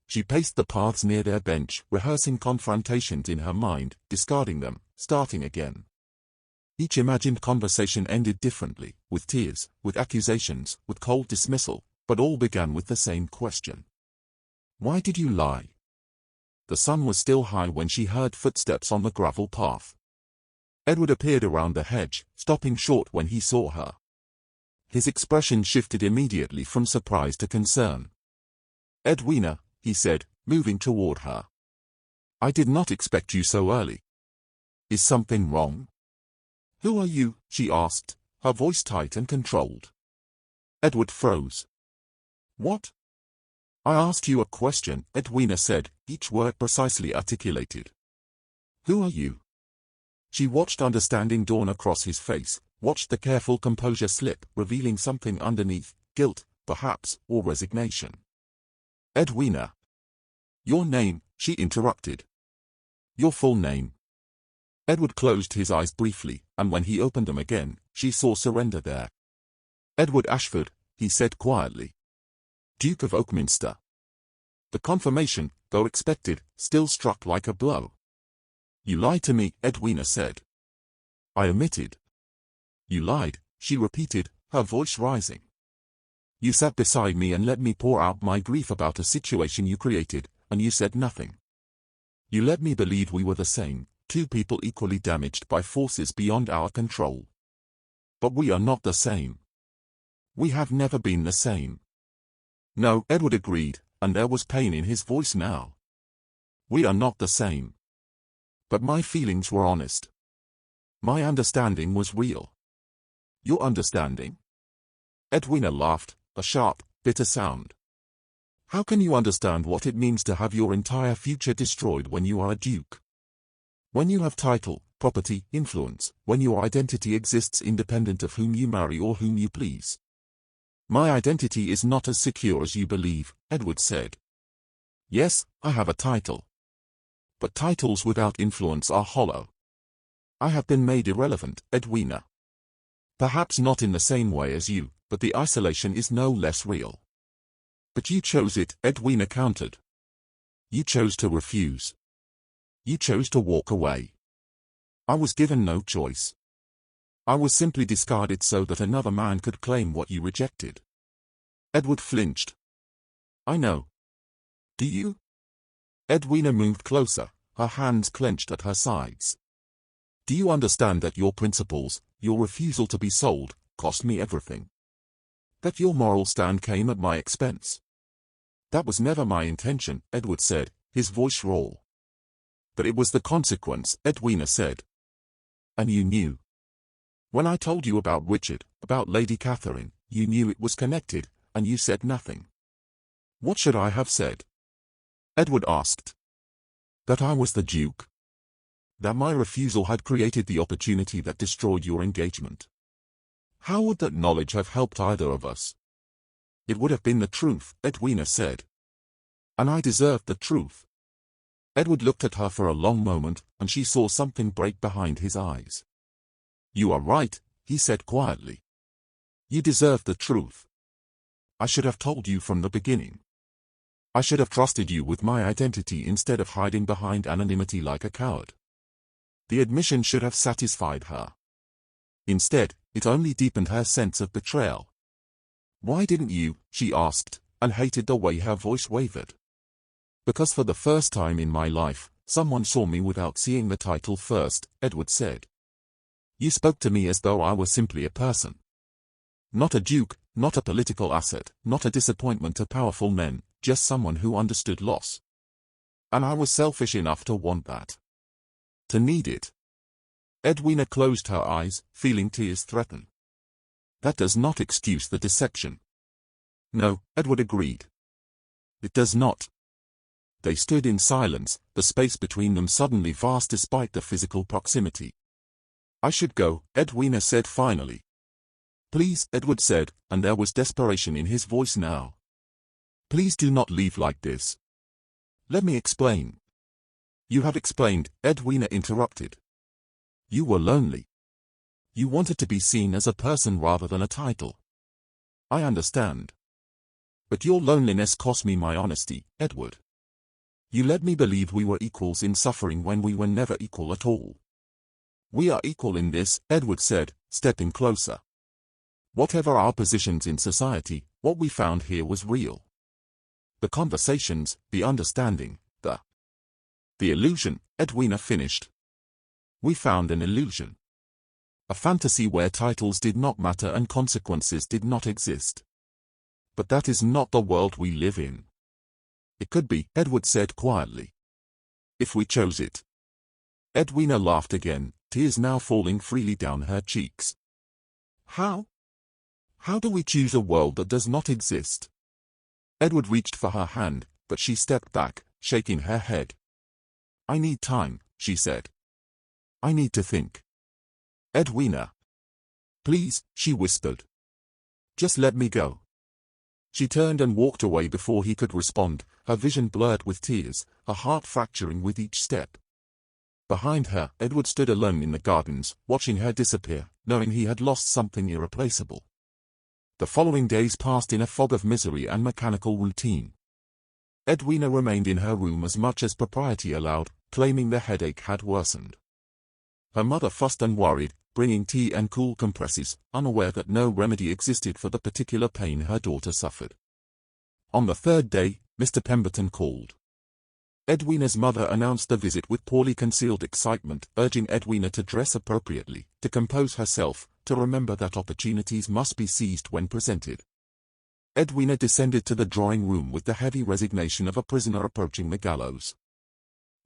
She paced the paths near their bench, rehearsing confrontations in her mind, discarding them, starting again. Each imagined conversation ended differently, with tears, with accusations, with cold dismissal, but all began with the same question. Why did you lie? The sun was still high when she heard footsteps on the gravel path. Edward appeared around the hedge, stopping short when he saw her. His expression shifted immediately from surprise to concern. Edwina, he said, moving toward her. I did not expect you so early. Is something wrong? Who are you? She asked, her voice tight and controlled. Edward froze. What? I asked you a question, Edwina said, each word precisely articulated. Who are you? She watched understanding dawn across his face, watched the careful composure slip, revealing something underneath, guilt, perhaps, or resignation. Edwina. Your name, she interrupted. Your full name. Edward closed his eyes briefly, and when he opened them again, she saw surrender there. Edward Ashford, he said quietly. Duke of Oakminster. The confirmation, though expected, still struck like a blow. You lied to me, Edwina said. I admitted. You lied, she repeated, her voice rising. You sat beside me and let me pour out my grief about a situation you created, and you said nothing. You let me believe we were the same, two people equally damaged by forces beyond our control. But we are not the same. We have never been the same. No, Edward agreed, and there was pain in his voice now. We are not the same. But my feelings were honest. My understanding was real. Your understanding? Edwina laughed, a sharp, bitter sound. How can you understand what it means to have your entire future destroyed when you are a duke? When you have title, property, influence, when your identity exists independent of whom you marry or whom you please. My identity is not as secure as you believe, Edward said. Yes, I have a title. But titles without influence are hollow. I have been made irrelevant, Edwina. Perhaps not in the same way as you, but the isolation is no less real. But you chose it, Edwina countered. You chose to refuse. You chose to walk away. I was given no choice. I was simply discarded so that another man could claim what you rejected. Edward flinched. I know. Do you? Edwina moved closer, her hands clenched at her sides. Do you understand that your principles, your refusal to be sold, cost me everything? That your moral stand came at my expense? That was never my intention, Edward said, his voice raw. But it was the consequence, Edwina said. And you knew. When I told you about Richard, about Lady Catherine, you knew it was connected, and you said nothing. What should I have said? Edward asked. That I was the Duke. That my refusal had created the opportunity that destroyed your engagement. How would that knowledge have helped either of us? It would have been the truth, Edwina said. And I deserved the truth. Edward looked at her for a long moment, and she saw something break behind his eyes. You are right, he said quietly. You deserved the truth. I should have told you from the beginning. I should have trusted you with my identity instead of hiding behind anonymity like a coward. The admission should have satisfied her. Instead, it only deepened her sense of betrayal. Why didn't you? She asked, and hated the way her voice wavered. Because for the first time in my life, someone saw me without seeing the title first, Edward said. You spoke to me as though I were simply a person. Not a duke, not a political asset, not a disappointment to powerful men, just someone who understood loss. And I was selfish enough to want that. To need it. Edwina closed her eyes, feeling tears threaten. That does not excuse the deception. No, Edward agreed. It does not. They stood in silence, the space between them suddenly vast despite the physical proximity. I should go, Edwina said finally. Please, Edward said, and there was desperation in his voice now. Please do not leave like this. Let me explain. You have explained, Edwina interrupted. You were lonely. You wanted to be seen as a person rather than a title. I understand. But your loneliness cost me my honesty, Edward. You led me believe we were equals in suffering when we were never equal at all. We are equal in this, Edward said, stepping closer. Whatever our positions in society, what we found here was real. The conversations, the understanding, the illusion, Edwina finished. We found an illusion. A fantasy where titles did not matter and consequences did not exist. But that is not the world we live in. It could be, Edward said quietly. If we chose it. Edwina laughed again, tears now falling freely down her cheeks. How? How do we choose a world that does not exist? Edward reached for her hand, but she stepped back, shaking her head. I need time, she said. I need to think. Edwina. Please, she whispered. Just let me go. She turned and walked away before he could respond, her vision blurred with tears, her heart fracturing with each step. Behind her, Edward stood alone in the gardens, watching her disappear, knowing he had lost something irreplaceable. The following days passed in a fog of misery and mechanical routine. Edwina remained in her room as much as propriety allowed, claiming the headache had worsened. Her mother fussed and worried, bringing tea and cool compresses, unaware that no remedy existed for the particular pain her daughter suffered. On the third day, Mr. Pemberton called. Edwina's mother announced the visit with poorly concealed excitement, urging Edwina to dress appropriately, to compose herself, to remember that opportunities must be seized when presented. Edwina descended to the drawing room with the heavy resignation of a prisoner approaching the gallows.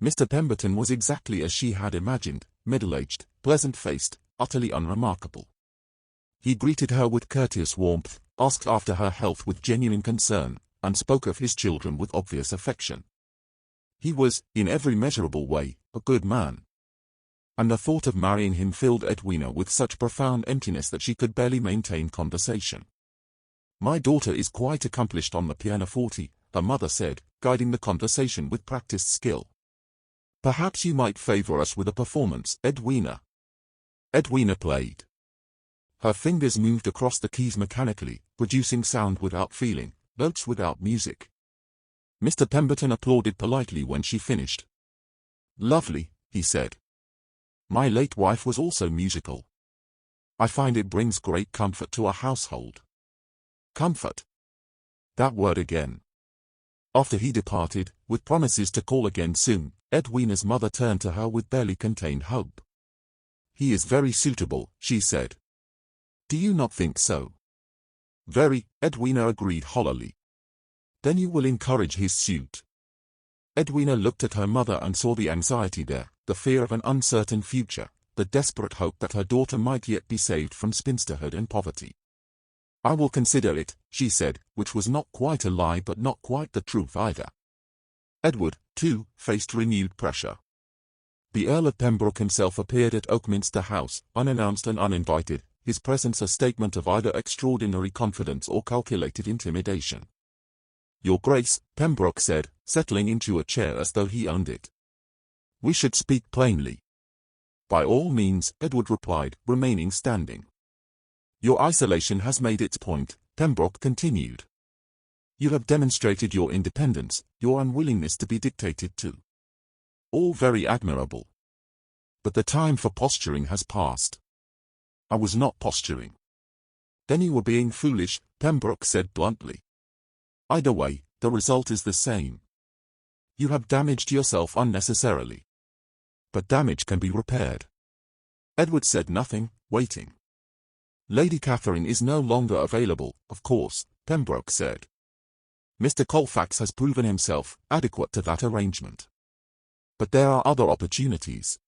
Mr. Pemberton was exactly as she had imagined, middle-aged, pleasant-faced, utterly unremarkable. He greeted her with courteous warmth, asked after her health with genuine concern, and spoke of his children with obvious affection. He was, in every measurable way, a good man. And the thought of marrying him filled Edwina with such profound emptiness that she could barely maintain conversation. "My daughter is quite accomplished on the pianoforte," her mother said, guiding the conversation with practiced skill. "Perhaps you might favor us with a performance, Edwina." Edwina played. Her fingers moved across the keys mechanically, producing sound without feeling, notes without music. Mr. Pemberton applauded politely when she finished. "Lovely," he said. "My late wife was also musical. I find it brings great comfort to a household." Comfort. That word again. After he departed, with promises to call again soon, Edwina's mother turned to her with barely contained hope. "He is very suitable," she said. "Do you not think so?" "Very," Edwina agreed hollowly. "Then you will encourage his suit." Edwina looked at her mother and saw the anxiety there, the fear of an uncertain future, the desperate hope that her daughter might yet be saved from spinsterhood and poverty. "I will consider it," she said, which was not quite a lie but not quite the truth either. Edward, too, faced renewed pressure. The Earl of Pembroke himself appeared at Oakminster House, unannounced and uninvited, his presence a statement of either extraordinary confidence or calculated intimidation. "Your Grace," Pembroke said, settling into a chair as though he owned it. "We should speak plainly." "By all means," Edward replied, remaining standing. "Your isolation has made its point," Pembroke continued. "You have demonstrated your independence, your unwillingness to be dictated to. All very admirable. But the time for posturing has passed." "I was not posturing." "Then you were being foolish," Pembroke said bluntly. "Either way, the result is the same. You have damaged yourself unnecessarily. But damage can be repaired." Edward said nothing, waiting. "Lady Catherine is no longer available, of course," Pembroke said. "Mr. Colfax has proven himself adequate to that arrangement. But there are other opportunities.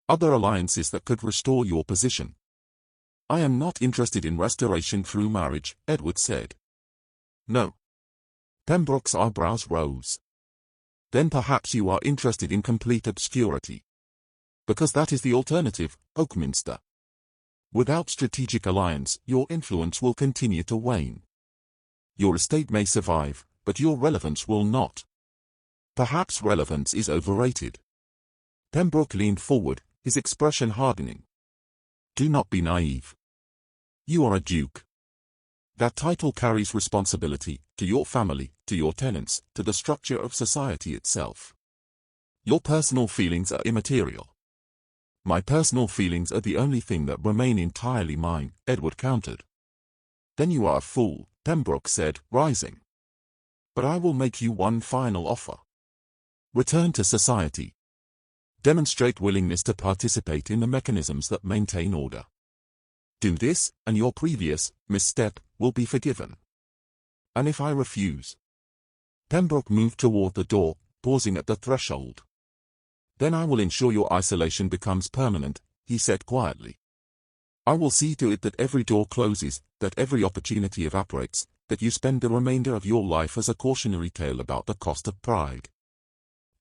Other alliances that could restore your position." "I am not interested in restoration through marriage," Edward said. "No." Pembroke's eyebrows rose. "Then perhaps you are interested in complete obscurity. Because that is the alternative, Oakminster. Without strategic alliance, your influence will continue to wane. Your estate may survive, but your relevance will not. Perhaps relevance is overrated." Pembroke leaned forward, his expression hardening. "Do not be naive. You are a duke. That title carries responsibility, to your family, to your tenants, to the structure of society itself. Your personal feelings are immaterial." "My personal feelings are the only thing that remain entirely mine," Edward countered. "Then you are a fool," Pembroke said, rising. "But I will make you one final offer. Return to society. Demonstrate willingness to participate in the mechanisms that maintain order. Do this, and your previous misstep will be forgiven." "And if I refuse?" Pembroke moved toward the door, pausing at the threshold. "Then I will ensure your isolation becomes permanent," he said quietly. "I will see to it that every door closes, that every opportunity evaporates, that you spend the remainder of your life as a cautionary tale about the cost of pride."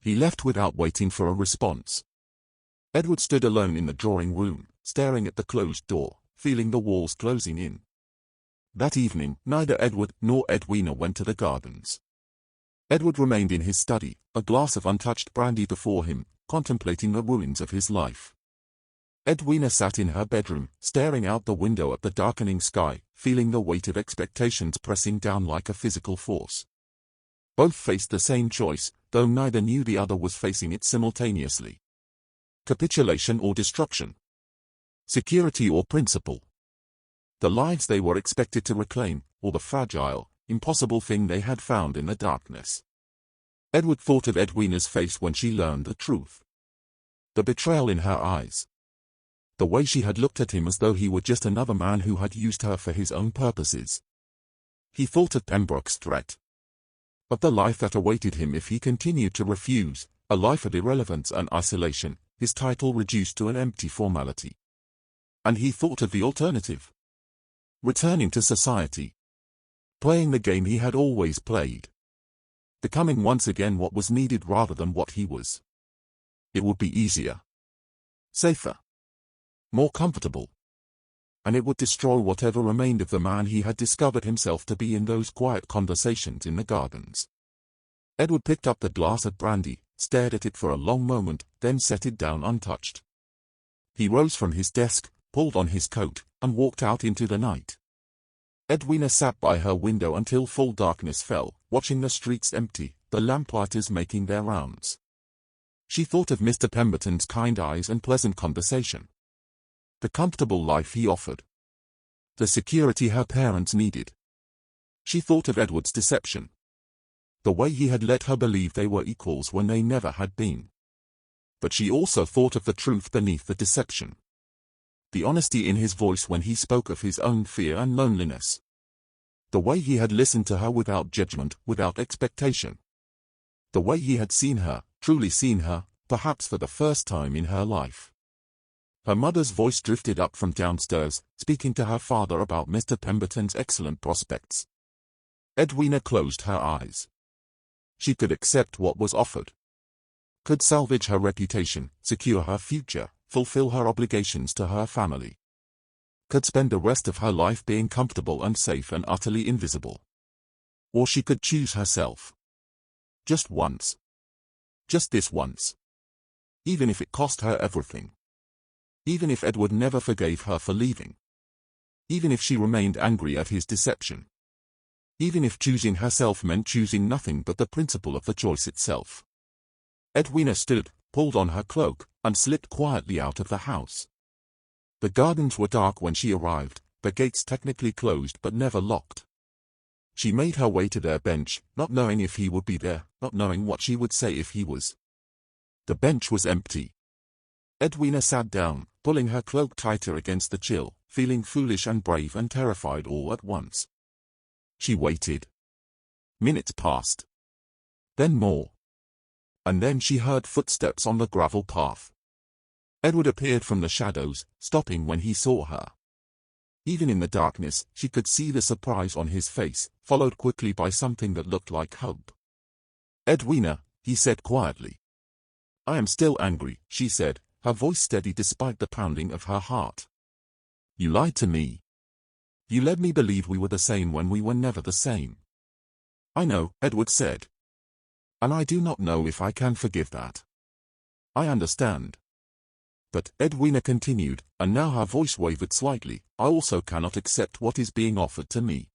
He left without waiting for a response. Edward stood alone in the drawing room, staring at the closed door, feeling the walls closing in. That evening, neither Edward nor Edwina went to the gardens. Edward remained in his study, a glass of untouched brandy before him, contemplating the ruins of his life. Edwina sat in her bedroom, staring out the window at the darkening sky, feeling the weight of expectations pressing down like a physical force. Both faced the same choice, though neither knew the other was facing it simultaneously. Capitulation or destruction? Security or principle? The lives they were expected to reclaim, or the fragile, impossible thing they had found in the darkness? Edward thought of Edwina's face when she learned the truth. The betrayal in her eyes. The way she had looked at him as though he were just another man who had used her for his own purposes. He thought of Pembroke's threat. Of the life that awaited him if he continued to refuse, a life of irrelevance and isolation, his title reduced to an empty formality. And he thought of the alternative. Returning to society. Playing the game he had always played. Becoming once again what was needed rather than what he was. It would be easier. Safer. More comfortable. And it would destroy whatever remained of the man he had discovered himself to be in those quiet conversations in the gardens. Edward picked up the glass of brandy, stared at it for a long moment, then set it down untouched. He rose from his desk, pulled on his coat, and walked out into the night. Edwina sat by her window until full darkness fell, watching the streets empty, the lamplighters making their rounds. She thought of Mr. Pemberton's kind eyes and pleasant conversation. The comfortable life he offered. The security her parents needed. She thought of Edward's deception. The way he had let her believe they were equals when they never had been. But she also thought of the truth beneath the deception. The honesty in his voice when he spoke of his own fear and loneliness. The way he had listened to her without judgment, without expectation. The way he had seen her, truly seen her, perhaps for the first time in her life. Her mother's voice drifted up from downstairs, speaking to her father about Mr. Pemberton's excellent prospects. Edwina closed her eyes. She could accept what was offered. Could salvage her reputation, secure her future, fulfill her obligations to her family. Could spend the rest of her life being comfortable and safe and utterly invisible. Or she could choose herself. Just once. Just this once. Even if it cost her everything. Even if Edward never forgave her for leaving. Even if she remained angry at his deception. Even if choosing herself meant choosing nothing but the principle of the choice itself. Edwina stood, pulled on her cloak, and slipped quietly out of the house. The gardens were dark when she arrived, the gates technically closed but never locked. She made her way to their bench, not knowing if he would be there, not knowing what she would say if he was. The bench was empty. Edwina sat down, pulling her cloak tighter against the chill, feeling foolish and brave and terrified all at once. She waited. Minutes passed. Then more. And then she heard footsteps on the gravel path. Edward appeared from the shadows, stopping when he saw her. Even in the darkness, she could see the surprise on his face, followed quickly by something that looked like hope. "Edwina," he said quietly. "I am still angry," she said, her voice steady despite the pounding of her heart. "You lied to me. You led me believe we were the same when we were never the same." "I know," Edward said. "And I do not know if I can forgive that." "I understand." "But," Edwina continued, and now her voice wavered slightly, "I also cannot accept what is being offered to me.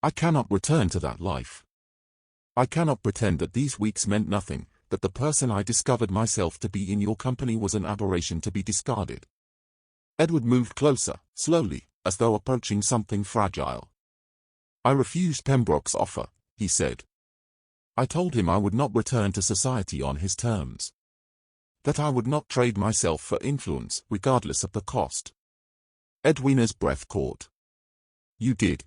I cannot return to that life. I cannot pretend that these weeks meant nothing, that the person I discovered myself to be in your company was an aberration to be discarded." Edward moved closer, slowly, as though approaching something fragile. "I refused Pembroke's offer," he said. "I told him I would not return to society on his terms. That I would not trade myself for influence, regardless of the cost." Edwina's breath caught. "You did."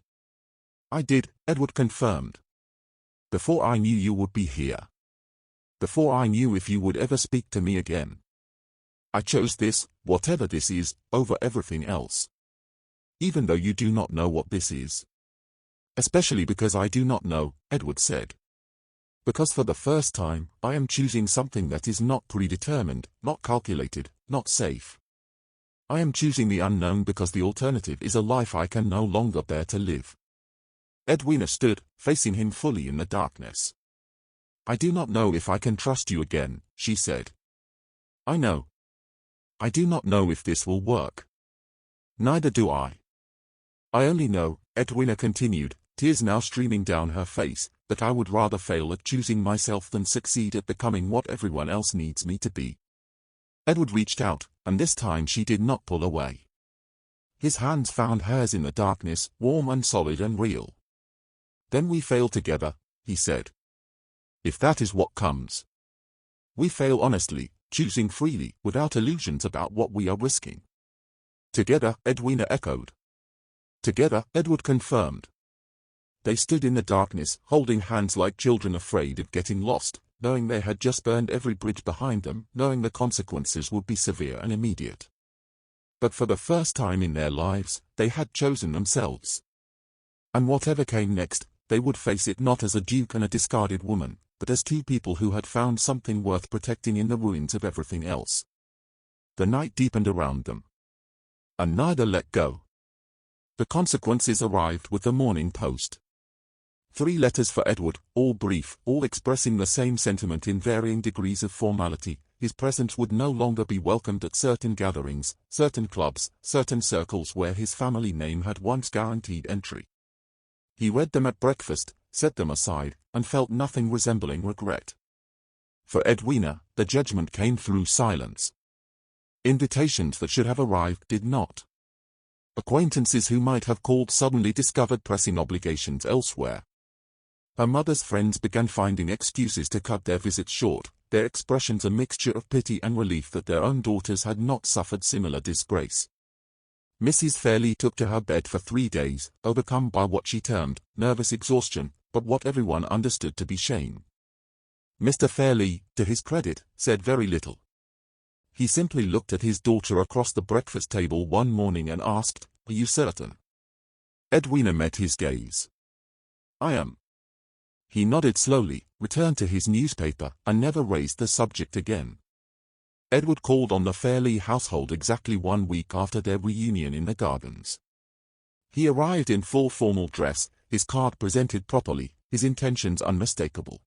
"I did," Edward confirmed. "Before I knew you would be here. Before I knew if you would ever speak to me again. I chose this, whatever this is, over everything else. Even though you do not know what this is." "Especially because I do not know," Edward said. "Because for the first time, I am choosing something that is not predetermined, not calculated, not safe. I am choosing the unknown because the alternative is a life I can no longer bear to live." Edwina stood, facing him fully in the darkness. "I do not know if I can trust you again," she said. "I know. I do not know if this will work." "Neither do I. I only know," Edwina continued, tears now streaming down her face, "that I would rather fail at choosing myself than succeed at becoming what everyone else needs me to be." Edward reached out, and this time she did not pull away. His hands found hers in the darkness, warm and solid and real. "Then we fail together," he said. "If that is what comes. We fail honestly, choosing freely, without illusions about what we are risking." Together, Edwina echoed. Together, Edward confirmed. They stood in the darkness, holding hands like children afraid of getting lost, knowing they had just burned every bridge behind them, knowing the consequences would be severe and immediate. But for the first time in their lives, they had chosen themselves. And whatever came next, they would face it not as a duke and a discarded woman, but as two people who had found something worth protecting in the ruins of everything else. The night deepened around them. And neither let go. The consequences arrived with the morning post. 3 letters for Edward, all brief, all expressing the same sentiment in varying degrees of formality. His presence would no longer be welcomed at certain gatherings, certain clubs, certain circles where his family name had once guaranteed entry. He read them at breakfast, set them aside, and felt nothing resembling regret. For Edwina, the judgment came through silence. Invitations that should have arrived did not. Acquaintances who might have called suddenly discovered pressing obligations elsewhere. Her mother's friends began finding excuses to cut their visits short, their expressions a mixture of pity and relief that their own daughters had not suffered similar disgrace. Mrs. Fairley took to her bed for 3 days, overcome by what she termed nervous exhaustion, but what everyone understood to be shame. Mr. Fairley, to his credit, said very little. He simply looked at his daughter across the breakfast table one morning and asked, "Are you certain?" Edwina met his gaze. "I am." He nodded slowly, returned to his newspaper, and never raised the subject again. Edward called on the Fairley household exactly 1 week after their reunion in the gardens. He arrived in full formal dress, his card presented properly, his intentions unmistakable.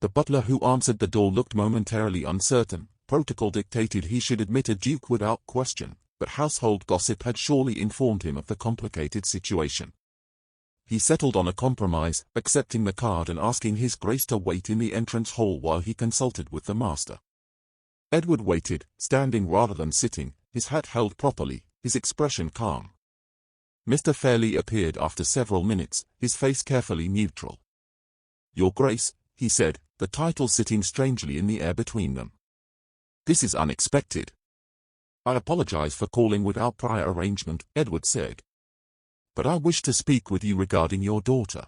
The butler who answered the door looked momentarily uncertain. Protocol dictated he should admit a duke without question, but household gossip had surely informed him of the complicated situation. He settled on a compromise, accepting the card and asking his grace to wait in the entrance hall while he consulted with the master. Edward waited, standing rather than sitting, his hat held properly, his expression calm. Mr. Fairley appeared after several minutes, his face carefully neutral. "Your Grace," he said, the title sitting strangely in the air between them. "This is unexpected." "I apologize for calling without prior arrangement," Edward said. "But I wish to speak with you regarding your daughter."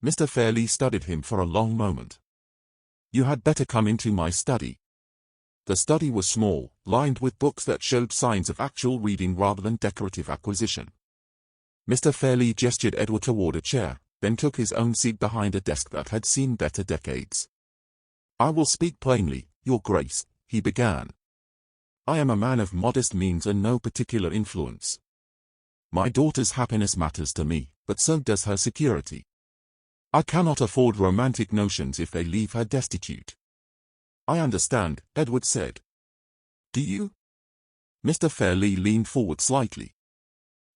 Mr. Fairley studied him for a long moment. "You had better come into my study." The study was small, lined with books that showed signs of actual reading rather than decorative acquisition. Mr. Fairley gestured Edward toward a chair, then took his own seat behind a desk that had seen better decades. "I will speak plainly, Your Grace," he began. "I am a man of modest means and no particular influence. My daughter's happiness matters to me, but so does her security. I cannot afford romantic notions if they leave her destitute." "I understand," Edward said. "Do you?" Mr. Fairley leaned forward slightly.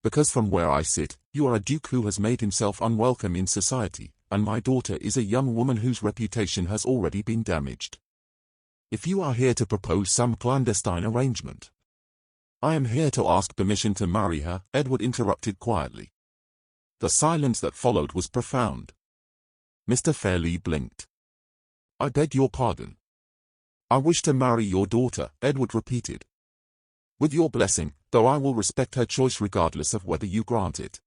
"Because from where I sit, you are a duke who has made himself unwelcome in society, and my daughter is a young woman whose reputation has already been damaged. If you are here to propose some clandestine arrangement—" "I am here to ask permission to marry her," Edward interrupted quietly. The silence that followed was profound. Mr. Fairley blinked. "I beg your pardon." "I wish to marry your daughter," Edward repeated. "With your blessing, though I will respect her choice regardless of whether you grant it."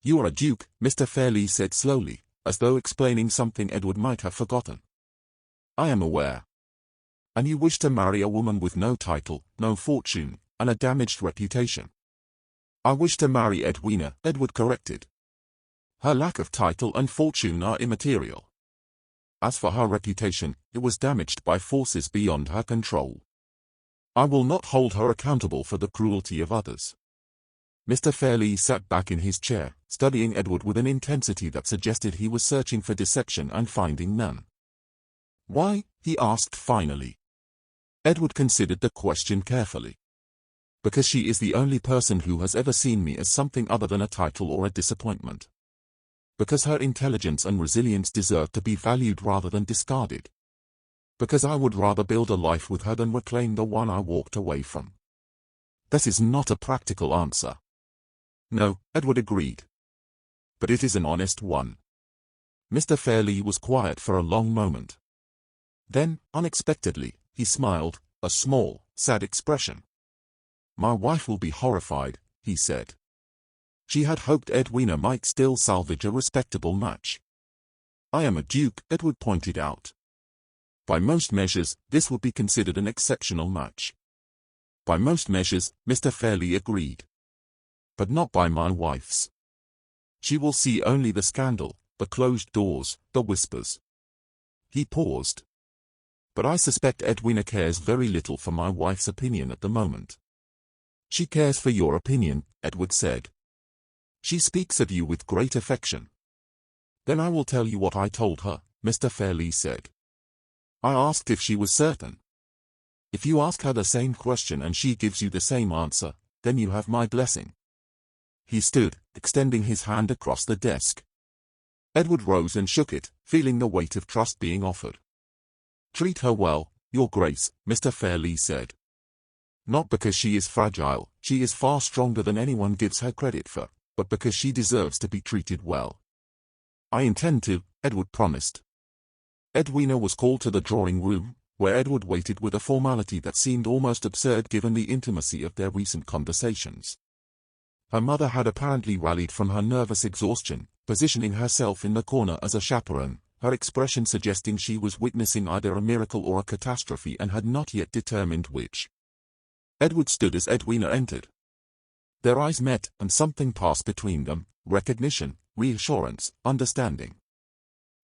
"You are a duke," Mr. Fairley said slowly, as though explaining something Edward might have forgotten. "I am aware." "And you wish to marry a woman with no title, no fortune, and a damaged reputation." "I wish to marry Edwina," Edward corrected. "Her lack of title and fortune are immaterial. As for her reputation, it was damaged by forces beyond her control. I will not hold her accountable for the cruelty of others." Mr. Fairley sat back in his chair, studying Edward with an intensity that suggested he was searching for deception and finding none. "Why?" he asked finally. Edward considered the question carefully. "Because she is the only person who has ever seen me as something other than a title or a disappointment. Because her intelligence and resilience deserve to be valued rather than discarded. Because I would rather build a life with her than reclaim the one I walked away from." "This is not a practical answer." "No," Edward agreed. "But it is an honest one." Mr. Fairley was quiet for a long moment. Then, unexpectedly, he smiled, a small, sad expression. My wife will be horrified, he said. She had hoped Edwina might still salvage a respectable match. I am a duke, Edward pointed out. By most measures, this would be considered an exceptional match. By most measures, Mr. Fairley agreed. But not by my wife's. She will see only the scandal, the closed doors, the whispers. He paused. But I suspect Edwina cares very little for my wife's opinion at the moment. She cares for your opinion, Edward said. She speaks of you with great affection. Then I will tell you what I told her, Mr. Fairley said. I asked if she was certain. If you ask her the same question and she gives you the same answer, then you have my blessing. He stood, extending his hand across the desk. Edward rose and shook it, feeling the weight of trust being offered. Treat her well, Your Grace, Mr. Fairley said. Not because she is fragile, she is far stronger than anyone gives her credit for, but because she deserves to be treated well. I intend to, Edward promised. Edwina was called to the drawing room, where Edward waited with a formality that seemed almost absurd given the intimacy of their recent conversations. Her mother had apparently rallied from her nervous exhaustion, positioning herself in the corner as a chaperone, her expression suggesting she was witnessing either a miracle or a catastrophe and had not yet determined which. Edward stood as Edwina entered. Their eyes met, and something passed between them, recognition, reassurance, understanding.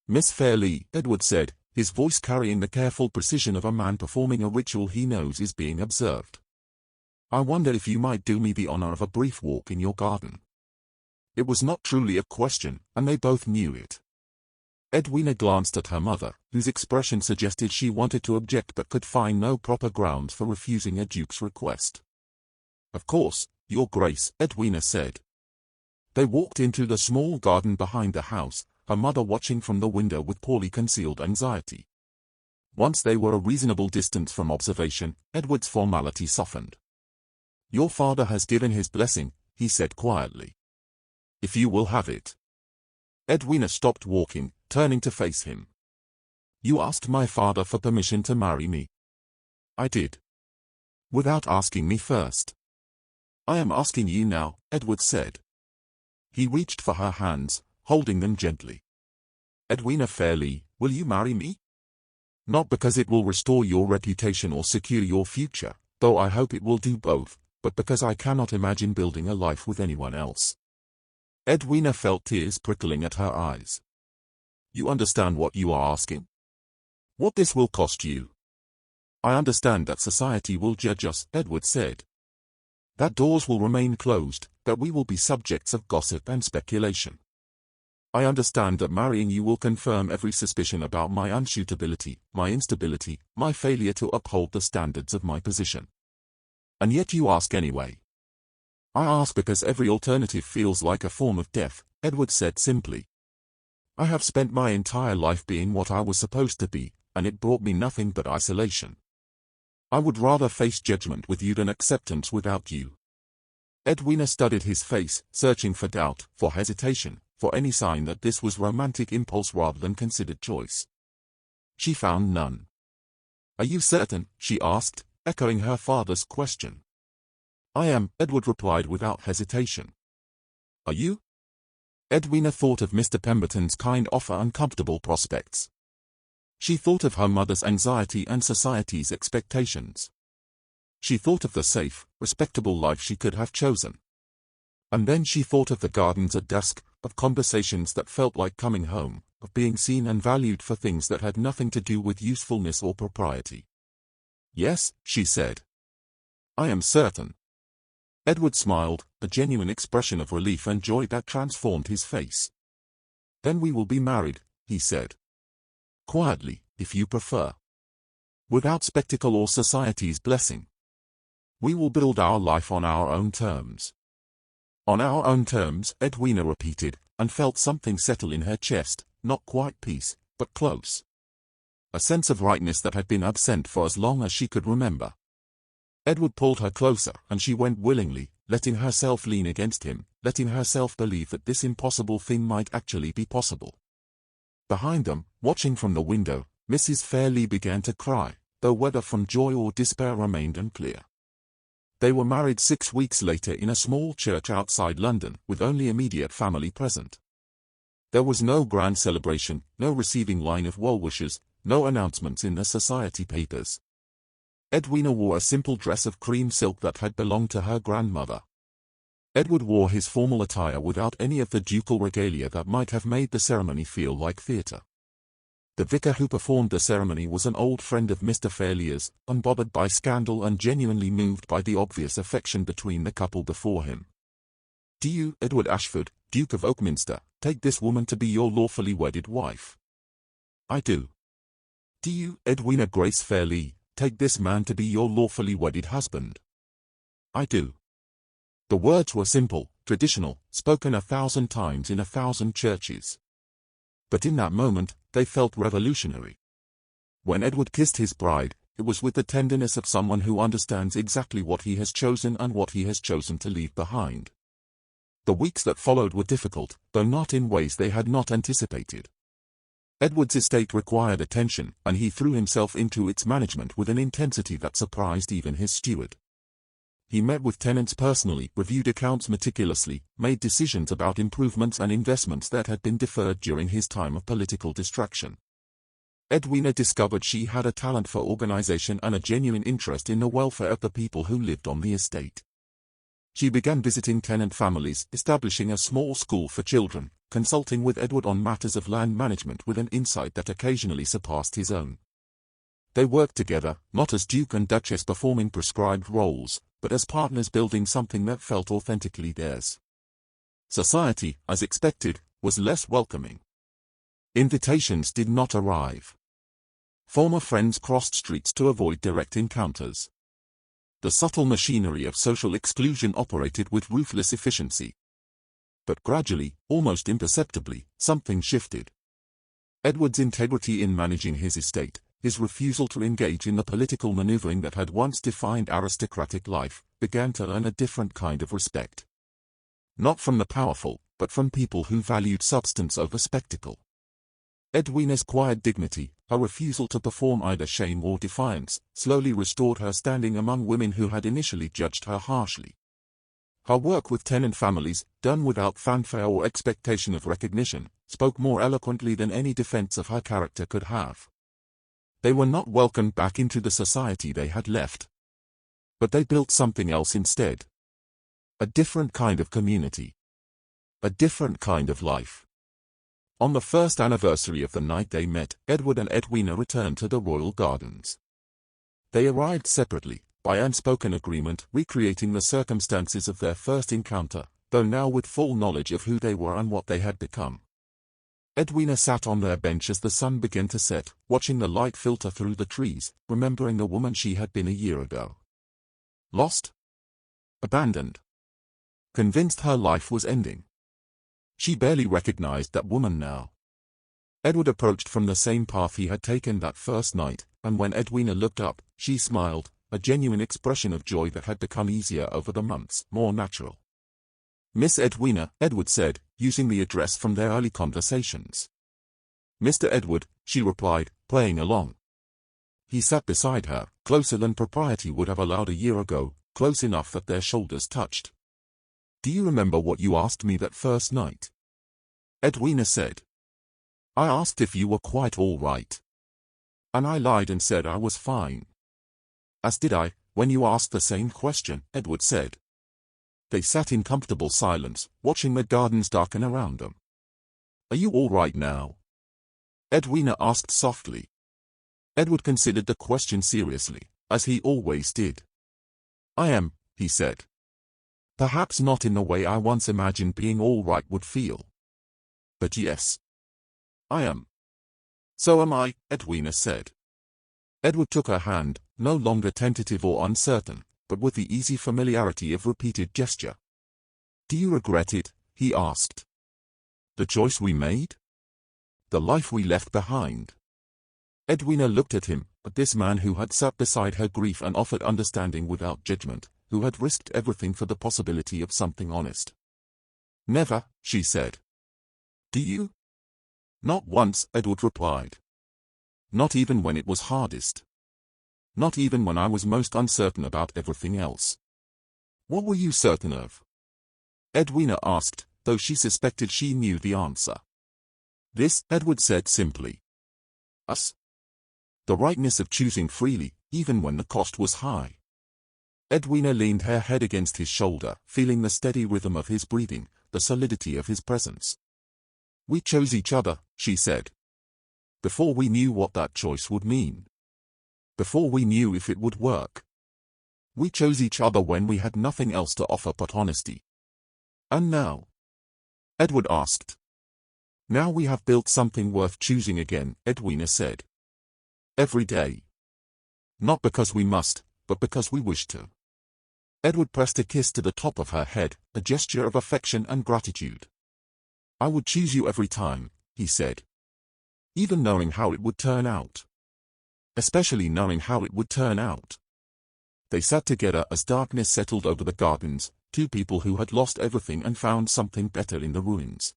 Miss Fairley, Edward said, his voice carrying the careful precision of a man performing a ritual he knows is being observed. I wonder if you might do me the honor of a brief walk in your garden. It was not truly a question, and they both knew it. Edwina glanced at her mother, whose expression suggested she wanted to object but could find no proper grounds for refusing a duke's request. Of course, Your Grace, Edwina said. They walked into the small garden behind the house, her mother watching from the window with poorly concealed anxiety. Once they were a reasonable distance from observation, Edward's formality softened. Your father has given his blessing, he said quietly. If you will have it. Edwina stopped walking, turning to face him. You asked my father for permission to marry me. I did. Without asking me first. I am asking you now, Edward said. He reached for her hands, holding them gently. Edwina Fairley, will you marry me? Not because it will restore your reputation or secure your future, though I hope it will do both, but because I cannot imagine building a life with anyone else. Edwina felt tears prickling at her eyes. You understand what you are asking? What this will cost you? I understand that society will judge us, Edward said. That doors will remain closed, that we will be subjects of gossip and speculation. I understand that marrying you will confirm every suspicion about my unsuitability, my instability, my failure to uphold the standards of my position. And yet you ask anyway. I ask because every alternative feels like a form of death, Edward said simply. I have spent my entire life being what I was supposed to be, and it brought me nothing but isolation. I would rather face judgment with you than acceptance without you. Edwina studied his face, searching for doubt, for hesitation, for any sign that this was romantic impulse rather than considered choice. She found none. Are you certain? She asked, echoing her father's question. I am, Edward replied without hesitation. Are you? Edwina thought of Mr. Pemberton's kind offer uncomfortable prospects. She thought of her mother's anxiety and society's expectations. She thought of the safe, respectable life she could have chosen. And then she thought of the gardens at dusk, of conversations that felt like coming home, of being seen and valued for things that had nothing to do with usefulness or propriety. Yes, she said. I am certain. Edward smiled, a genuine expression of relief and joy that transformed his face. Then we will be married, he said. Quietly, if you prefer. Without spectacle or society's blessing. We will build our life on our own terms. On our own terms, Edwina repeated, and felt something settle in her chest, not quite peace, but close. A sense of rightness that had been absent for as long as she could remember. Edward pulled her closer, and she went willingly, letting herself lean against him, letting herself believe that this impossible thing might actually be possible. Behind them, watching from the window, Mrs. Fairley began to cry, though whether from joy or despair remained unclear. They were married 6 weeks later in a small church outside London, with only immediate family present. There was no grand celebration, no receiving line of well-wishes, no announcements in the society papers. Edwina wore a simple dress of cream silk that had belonged to her grandmother. Edward wore his formal attire without any of the ducal regalia that might have made the ceremony feel like theatre. The vicar who performed the ceremony was an old friend of Mr. Fairlier's, unbothered by scandal and genuinely moved by the obvious affection between the couple before him. "Do you, Edward Ashford, Duke of Oakminster, take this woman to be your lawfully wedded wife?" "I do." "Do you, Edwina Grace Fairlie, take this man to be your lawfully wedded husband?" "I do." The words were simple, traditional, spoken 1,000 times in 1,000 churches. But in that moment, they felt revolutionary. When Edward kissed his bride, it was with the tenderness of someone who understands exactly what he has chosen and what he has chosen to leave behind. The weeks that followed were difficult, though not in ways they had not anticipated. Edward's estate required attention, and he threw himself into its management with an intensity that surprised even his steward. He met with tenants personally, reviewed accounts meticulously, made decisions about improvements and investments that had been deferred during his time of political distraction. Edwina discovered she had a talent for organization and a genuine interest in the welfare of the people who lived on the estate. She began visiting tenant families, establishing a small school for children, consulting with Edward on matters of land management with an insight that occasionally surpassed his own. They worked together, not as Duke and Duchess performing prescribed roles, but as partners building something that felt authentically theirs. Society, as expected, was less welcoming. Invitations did not arrive. Former friends crossed streets to avoid direct encounters. The subtle machinery of social exclusion operated with ruthless efficiency. But gradually, almost imperceptibly, something shifted. Edward's integrity in managing his estate, his refusal to engage in the political maneuvering that had once defined aristocratic life, began to earn a different kind of respect. Not from the powerful, but from people who valued substance over spectacle. Edwina's quiet dignity, her refusal to perform either shame or defiance, slowly restored her standing among women who had initially judged her harshly. Her work with tenant families, done without fanfare or expectation of recognition, spoke more eloquently than any defense of her character could have. They were not welcomed back into the society they had left. But they built something else instead. A different kind of community. A different kind of life. On the first anniversary of the night they met, Edward and Edwina returned to the royal gardens. They arrived separately, by unspoken agreement, recreating the circumstances of their first encounter, though now with full knowledge of who they were and what they had become. Edwina sat on their bench as the sun began to set, watching the light filter through the trees, remembering the woman she had been a year ago. Lost? Abandoned? Convinced her life was ending. She barely recognized that woman now. Edward approached from the same path he had taken that first night, and when Edwina looked up, she smiled, a genuine expression of joy that had become easier over the months, more natural. "Miss Edwina," Edward said, using the address from their early conversations. "Mr. Edward," she replied, playing along. He sat beside her, closer than propriety would have allowed a year ago, close enough that their shoulders touched. "Do you remember what you asked me that first night?" Edwina said. "I asked if you were quite all right. And I lied and said I was fine." "As did I, when you asked the same question," Edward said. They sat in comfortable silence, watching the gardens darken around them. "Are you all right now?" Edwina asked softly. Edward considered the question seriously, as he always did. "I am," he said. "Perhaps not in the way I once imagined being all right would feel. But yes. I am." "So am I," Edwina said. Edward took her hand, no longer tentative or uncertain, but with the easy familiarity of repeated gesture. "Do you regret it?" he asked. "The choice we made? The life we left behind?" Edwina looked at him, at this man who had sat beside her grief and offered understanding without judgment, who had risked everything for the possibility of something honest. "Never," she said. "Do you?" "Not once," Edward replied. "Not even when it was hardest. Not even when I was most uncertain about everything else." What were you certain of? Edwina asked, though she suspected she knew the answer. This, Edward said simply. Us. The rightness of choosing freely, even when the cost was high. Edwina leaned her head against his shoulder, feeling the steady rhythm of his breathing, the solidity of his presence. We chose each other, she said. Before we knew what that choice would mean. Before we knew if it would work. We chose each other when we had nothing else to offer but honesty. And now? Edward asked. Now we have built something worth choosing again, Edwina said. Every day. Not because we must, but because we wish to. Edward pressed a kiss to the top of her head, a gesture of affection and gratitude. I would choose you every time, he said. Even knowing how it would turn out. Especially knowing how it would turn out. They sat together as darkness settled over the gardens, two people who had lost everything and found something better in the ruins.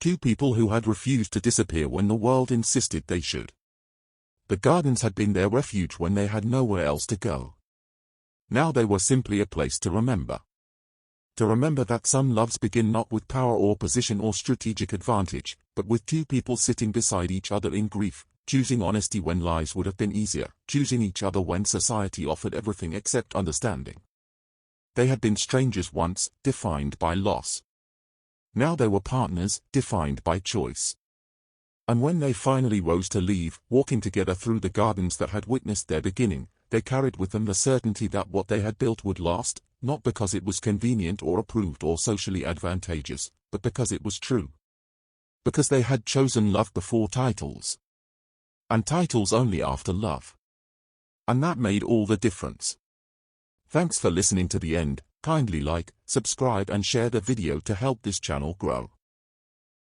Two people who had refused to disappear when the world insisted they should. The gardens had been their refuge when they had nowhere else to go. Now they were simply a place to remember. To remember that some loves begin not with power or position or strategic advantage, but with two people sitting beside each other in grief, choosing honesty when lies would have been easier, choosing each other when society offered everything except understanding. They had been strangers once, defined by loss. Now they were partners, defined by choice. And when they finally rose to leave, walking together through the gardens that had witnessed their beginning, they carried with them the certainty that what they had built would last, not because it was convenient or approved or socially advantageous, but because it was true. Because they had chosen love before titles. And titles only after love. And that made all the difference. Thanks for listening to the end. Kindly like, subscribe and share the video to help this channel grow.